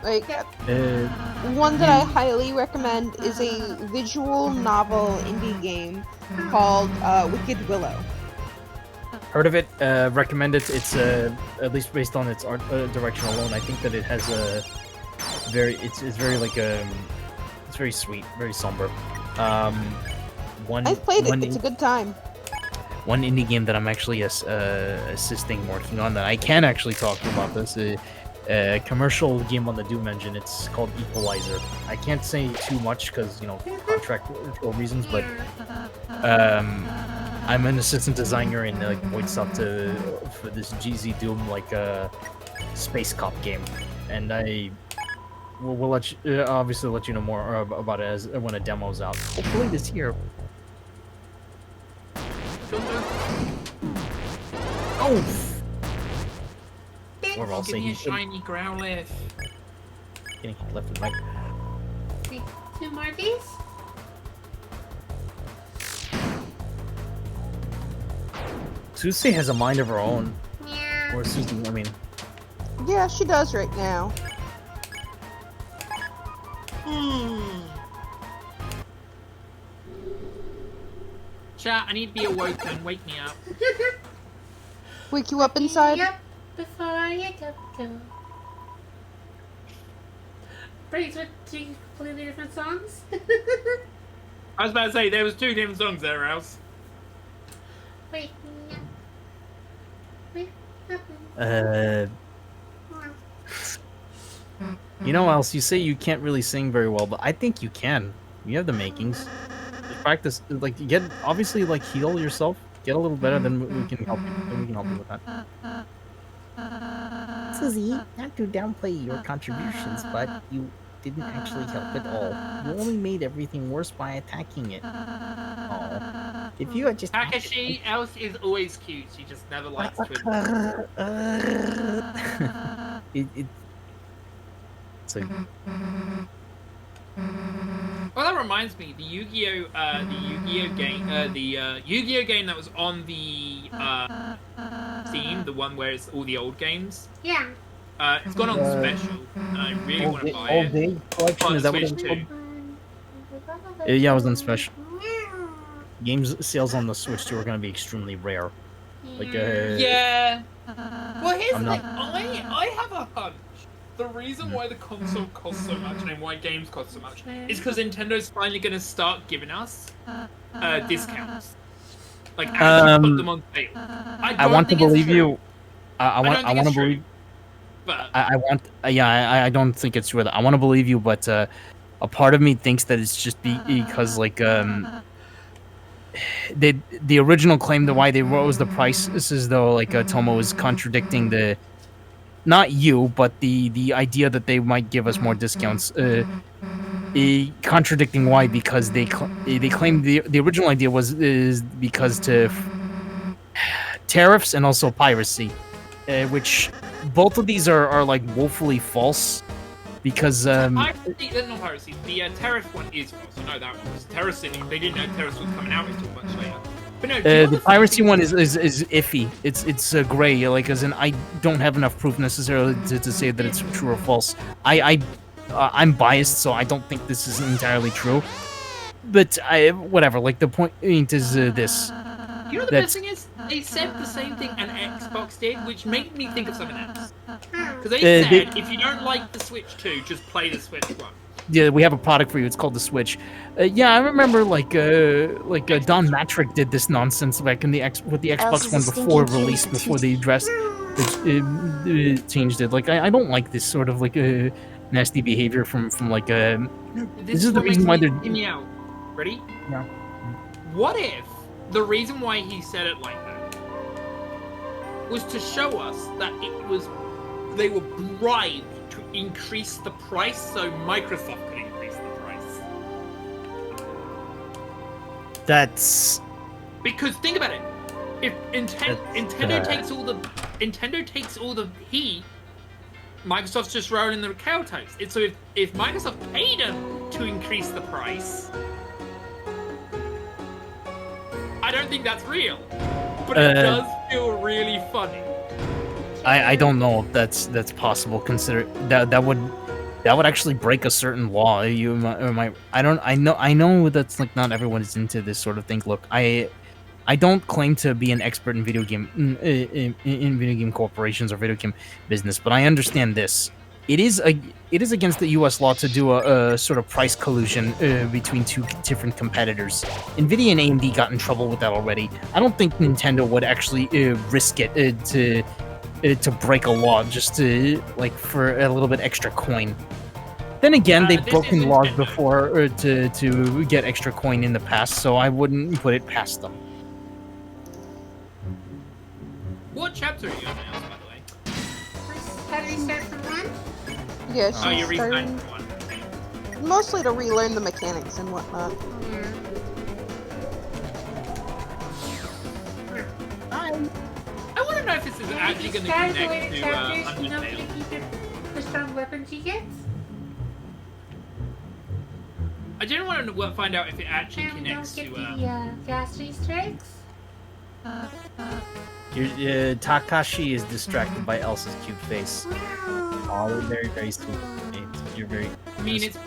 like one that I highly recommend is a visual novel indie game called Wicked Willow. Heard of it? Recommend it. It's at least based on its art direction alone. I think that it has a it's very like it's very sweet, very somber. I've played it. It's a good time. One indie game that I'm actually assisting working on that I can actually talk about this. A commercial game on the Doom engine. It's called Equalizer. I can't say too much because contractual reasons, but I'm an assistant designer in like voice stuff for this GZ Doom like space cop game, and I will let you, obviously let you know more about it as when a demo's out. Hopefully this year. Oh. We're all Give saying me a you should. shiny Growlithe. Getting left and right. Wait, 2 more of these? Susie has a mind of her own. Yeah. Or Susie, I mean. Yeah, she does right now. Chat, I need to be awoken. Wake me up. Wake you up inside? Yep, before you go. Brings with 2 completely different songs. I was about to say there was 2 different songs there, Rouse. Wake me up. Wake me up. You know, else you say you can't really sing very well, but I think you can. You have the makings. Just practice, like, get obviously like heal yourself, get a little better, then we can help you. Then we can help you with that. Susie, not to downplay your contributions, but you didn't actually help at all. You only made everything worse by attacking it. Oh, if you had just Takashi, Else is always cute. She just never likes to it's like Well, that reminds me, the Yu-Gi-Oh game that was on the Steam, the one where it's all the old games. Yeah. It's gone on special, and I really want to buy all it. day collection. On Is that what Switch it's too. called? Yeah, it was on special. Games sales on the Switch too are going to be extremely rare. Like Yeah. Well, here's I'm the not- thing. I have a hunch. The reason why the console costs so much and why games cost so much is because Nintendo's finally going to start giving us discounts. Like, actually put them on sale. I want to believe you. I want to believe. But I want. Yeah, I don't think it's true. I want to believe you, but a part of me thinks that it's just because like the original claim to why they rose the price is as though like Tomo is contradicting the. Not you, but the idea that they might give us more discounts. Contradicting why, because they claim the original idea is because to tariffs and also piracy, which both of these are like woefully false. Because not piracy. The tariff one is false. I know that one. Because Terrace City, they didn't know Terrace was coming out until much later. But no, the piracy one is iffy. It's gray. Like as in, I don't have enough proof necessarily to say that it's true or false. I'm biased, so I don't think this is entirely true. But whatever. Like the point is this. You know the best thing is, they said the same thing an Xbox did, which made me think of something else. Because they said, if you don't like the Switch 2, just play the Switch 1. Yeah, we have a product for you. It's called the Switch. Yeah, I remember like Don Matrick did this nonsense back in with the Xbox One before release, before they changed it. Like I don't like this sort of like nasty behavior from like This is the reason why they're. Hear me out. Ready? Yeah. What if the reason why he said it like that was to show us that they were bribed to increase the price so Microsoft could increase the price? That's because think about it. If Nintendo takes all the heat, Microsoft's just rolling the cowtoes. So if Microsoft paid them to increase the price, I don't think that's real, but it does feel really funny. I don't know if that's possible. Consider that would actually break a certain law. I know that's like not everyone is into this sort of thing. Look, I don't claim to be an expert in video game in video game corporations or video game business, but I understand this. It is against the U.S. law to do a sort of price collusion between two different competitors. Nvidia and AMD got in trouble with that already. I don't think Nintendo would actually risk it to break a law just to like for a little bit extra coin. Then again, they've broken laws before to get extra coin in the past, so I wouldn't put it past them. What chapter are you on now, by the way? Have you start from one? Yeah, Oh, you're she's restarting starting one. mostly to relearn the mechanics and whatnot. I want to know if this is actually going to Start the connect later to chapters, you know, Undertale. keep the strong weapons he gets. I didn't want to find out if it actually And we don't connects to. get the fast Easter eggs. Takashi is distracted by Elsa's cute face. Oh, very, very sweet. You're very. I mean, it's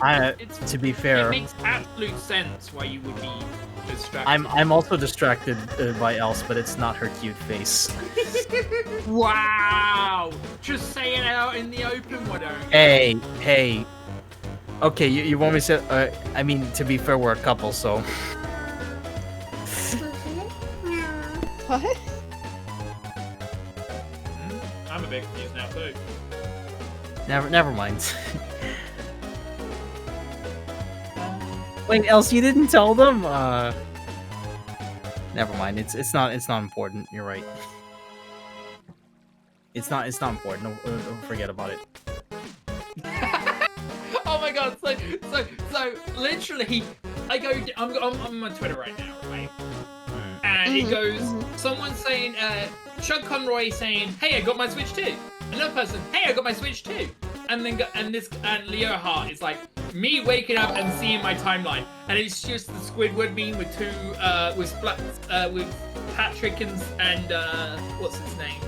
to be fair, it makes absolute sense why you would be distracted. I'm also distracted by Elsa, but it's not her cute face. Wow! Just say it out in the open, why don't you? Hey. Okay, you want me to say? I mean, to be fair, we're a couple, so. What? I'm a bit confused now too. Never mind. Wait, Elsie, you didn't tell them? Never mind. It's not important. You're right. It's not important. Don't forget about it. Oh my god! So literally, I'm on my Twitter right now, right? And it goes, someone saying, Chuck Conroy saying, "Hey, I got my Switch too." Another person, "Hey, I got my Switch too." And then and Leo Hart is like, me waking up and seeing my timeline, and it's just the Squidward meme with with Patrick and what's his name?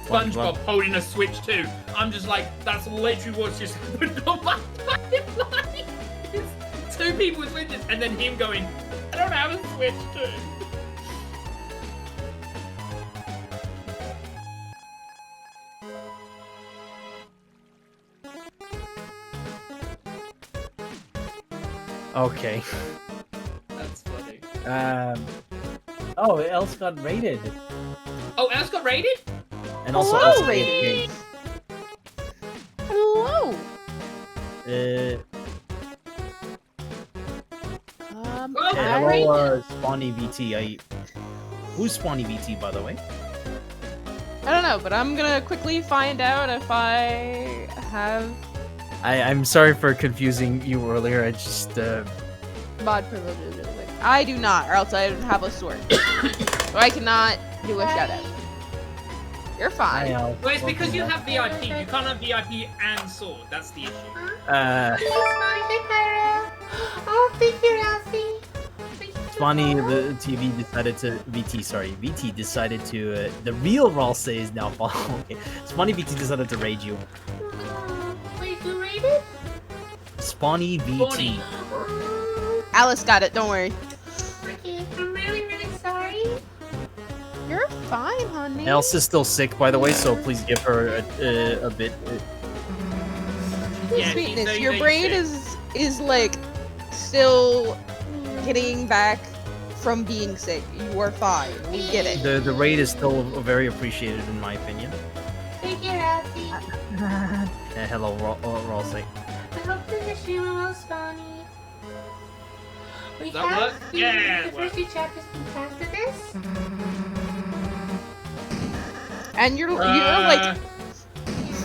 SpongeBob holding a Switch too. I'm just like, that's literally what's just happened on my timeline. It's two people with Switches, and then him going, I don't have a Switch too. Okay. That's funny. Oh, Else got raided. Oh, Else got raided? And also Hello, Elsie raiding. Hello. Hello, Spawny VT. Who's Spawny VT, by the way? I don't know, but I'm gonna quickly find out if I have I'm sorry for confusing you earlier. I just mod privileges. Or something. I do not, or else I would have a sword. So I cannot do a shout out. You're fine. Well, it's because you have VIP. You can't have VIP and sword. That's the issue. Oh, thank you, Elsie. Spawny the TV decided to VT decided to the real Ralse is now following. Okay. Spawny VT decided to raid you. Wait, who raided? Spawny VT. Alice got it. Don't worry. Okay, I'm really, really sorry. You're fine, honey. Else is still sick, by the way, so please give her a bit. Yeah, Sweetness, your brain is like still getting back from being sick. You are fine. We get it. The raid is still very appreciated, in my opinion. Thank you, Elsie. Hello, Ralse. I hope that you're streaming well, Spawny. We That have work? Yeah, the first two chapters being passed to this. And you're like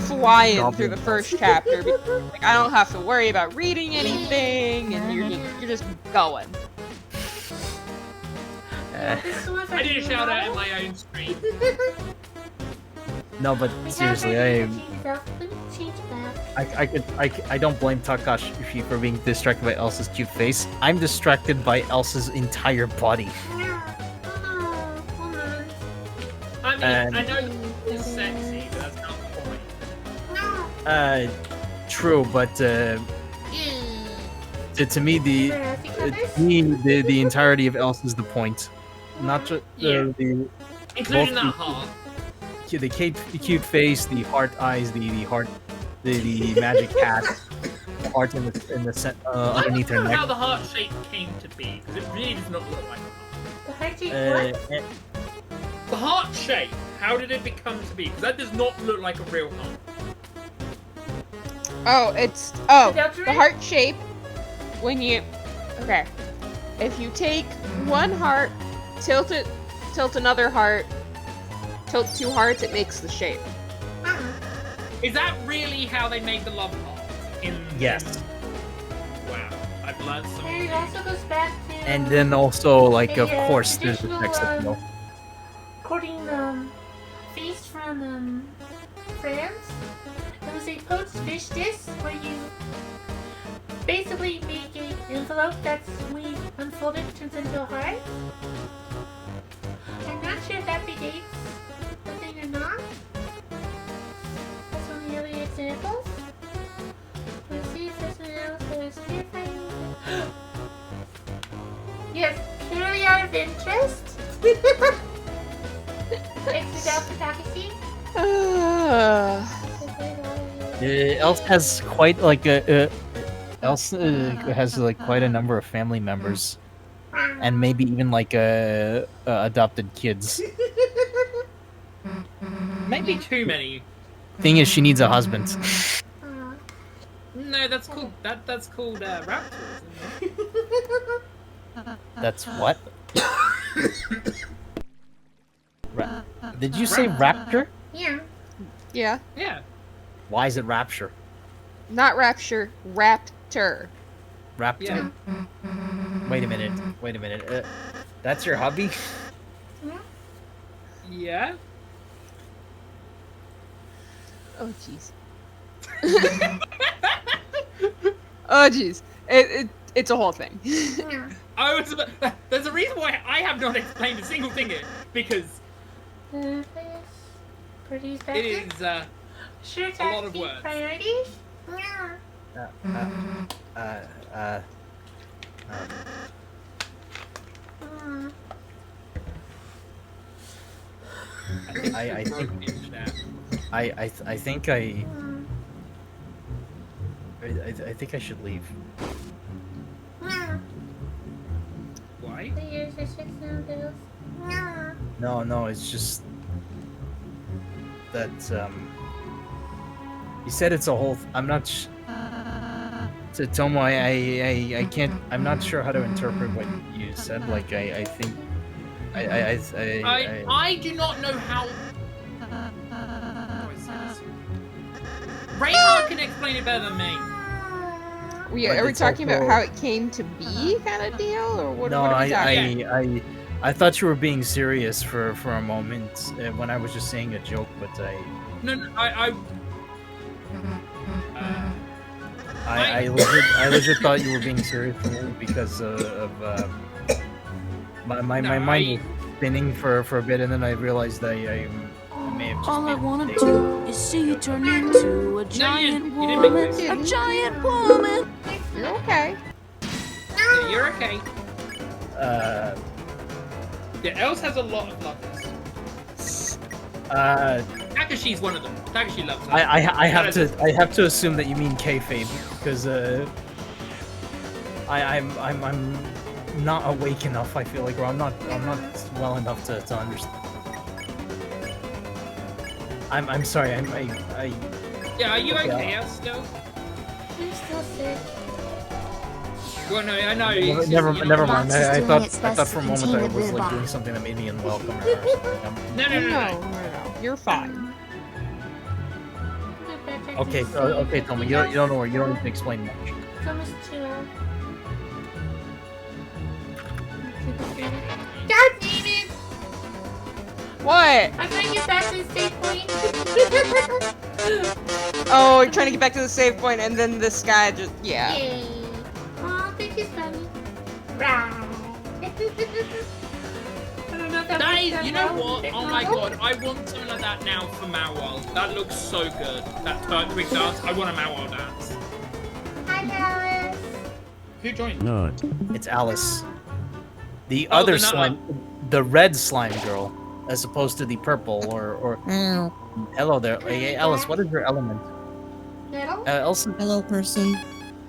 flying through the first chapter. Like, I don't have to worry about reading anything, and you're just going. I did a shout out in my own stream. No, but seriously, I don't blame Takashi for being distracted by Elsa's cute face. I'm distracted by Elsa's entire body. I mean, I know it's sexy, but that's not the point. True, but to me the entirety of Elsa is the point, not just including that heart. The cute face, the heart eyes, the heart, the magic hat, the heart in the underneath her I don't know neck. how the heart shape came to be, because it really does not look like a heart. The heart shape what? The heart shape, how did it become to be? Because that does not look like a real heart. The heart shape. When you if you take one heart, tilt another heart, tilt two hearts, it makes the shape. Is that really how they made the love heart? Yes. Wow, I've learned something. And it also goes back to. And then also, like, of course, there's the text of no. Courting feast from France. It was a poached fish dish where you basically make an envelope that's when you unfold it turns into a heart. I'm not sure if that predates the thing or not. That's one of the early examples. Let's see if there's something else that is purifying. Yes, purely out of interest. Thanks to Takashi. Else has quite like has like quite a number of family members, and maybe even like adopted kids. Maybe too many. Thing is, she needs a husband. No, that's called that's called raptors. Isn't it? That's what? Did you say rapture? Yeah. Yeah. Yeah. Why is it rapture? Not rapture, raptor. Raptor? Yeah. Wait a minute. Wait a minute. That's your hobby? Yeah. Oh jeez. Oh jeez. It's a whole thing. Yeah. I was about, there's a reason why I have not explained a single thing here, because Pretty it is sure, a lot of words. Priorities? Yeah. I think I think I think I should leave. Why? The years are 6 bills. No, it's just that you said it's a whole. I'm not. To Tomo, I can't. I'm not sure how to interpret what you said. Like I think. I do not know how. Reinhardt can explain it better than me. Are we talking about how it came to be, kind of deal, or what? No, what are we talking? I thought you were being serious for a moment when I was just saying a joke, but No, I legit thought you were being serious for me because of my mind was spinning for a bit, and then I realized I may have just All I made a wanna mistake. do is see you turn into a giant you didn't make woman. this. A giant woman. You're okay. Yeah, you're okay. Yeah, Els has a lot of lovers. Takashi's one of them. Takashi loves her. I have to assume that you mean kayfabe because I'm not awake enough. I feel like, or I'm not well enough to understand. I'm sorry. Yeah, are you okay, Els, still? I'm still sick. Well, no, I know. Never mind. Lots is I doing thought its best for a to moment contain I the was blue like doing box. something that made me unwelcome or something. No. You're fine. Okay, okay, tell me. You don't know. You don't need to explain much. It's almost 2. God damn it! What? I'm trying to get back to the save point. Oh, you're trying to get back to the save point, and then this guy just yeah. Yay. Aw, thank you, Sunny. Right. I don't know if that Guys, works you know out well. what? Oh my god, I want something like that now for Mawal. That looks so good. That quick dance. I want a Mawal dance. Hi, Alice. Who joined? No. It's Alice, the Oh, other the nut- slime, the red slime girl, as opposed to the purple or. Hello there, hey, Alice. What is your element? Metal? Elsa. Hello, person.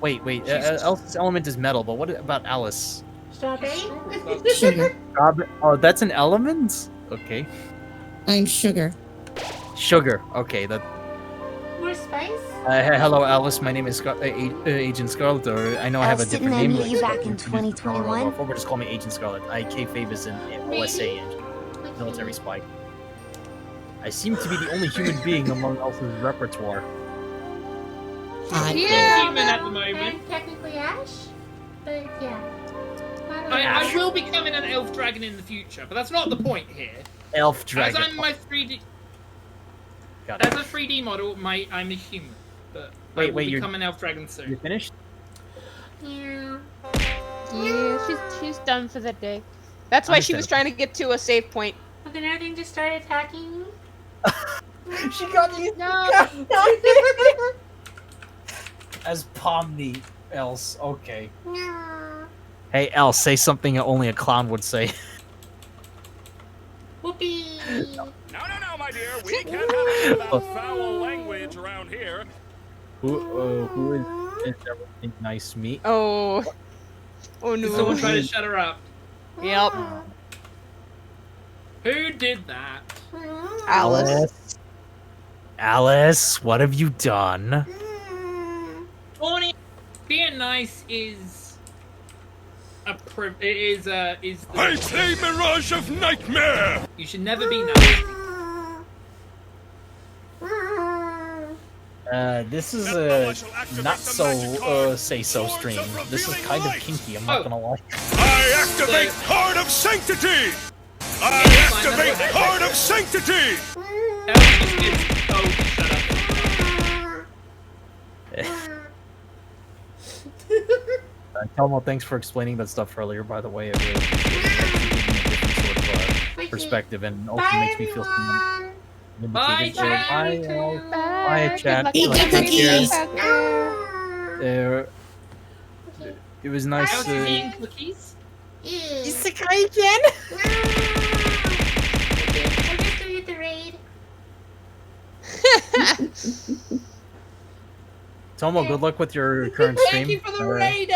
Wait. Elsa's element is metal, but what about Alice? Strawberry? Sugar. Oh, that's an element. Okay. I'm sugar. Sugar. Okay. That. More spice? Hello, Alice. My name is Agent Scarlet, or I know I have a Alice, didn't different I name. meet you back in or 2021? just call me Agent Scarlet. kayfabe is an OSA agent, military spy. I seem to be the only human being among Elsa's repertoire. Yeah. Human at the moment. And technically Ash? But yeah. I will be becoming an elf dragon in the future, but that's not the point here. Elf dragon. As I'm my 3D. Got it. As a 3D model, I'm a human, but Wait, I will you're- become an elf dragon soon. You finished? Yeah. Yeah, she's done for the day. That's why she was trying to get to a save point. But then everything just started attacking me. She got me. No. As Pomni, Else. Okay. No. Hey, Else, say something only a clown would say. Whoopee. No, my dear. We can't have any of that foul language around here. Who is everything nice meat? Oh. Oh Did someone try no. to shut her up? Yep. Who did that? Alice. Alice, what have you done? being nice is a is the. I play Mirage of Nightmare. You should never be nice. This is a not so say-so stream. This is kind of kinky, I'm not gonna lie. I activate Heart of Sanctity! I activate Heart of Sanctity! Telmo, thanks for explaining that stuff earlier, by the way. I really appreciate it. It gives me a different sort of perspective and also makes me feel vindicated. Bye, chat. Bye, chat. Eat the cookies. It was nice. Eating cookies? Isekai again? I'm just doing the raid. Telmo, good luck with your current stream. Thank you for the raid.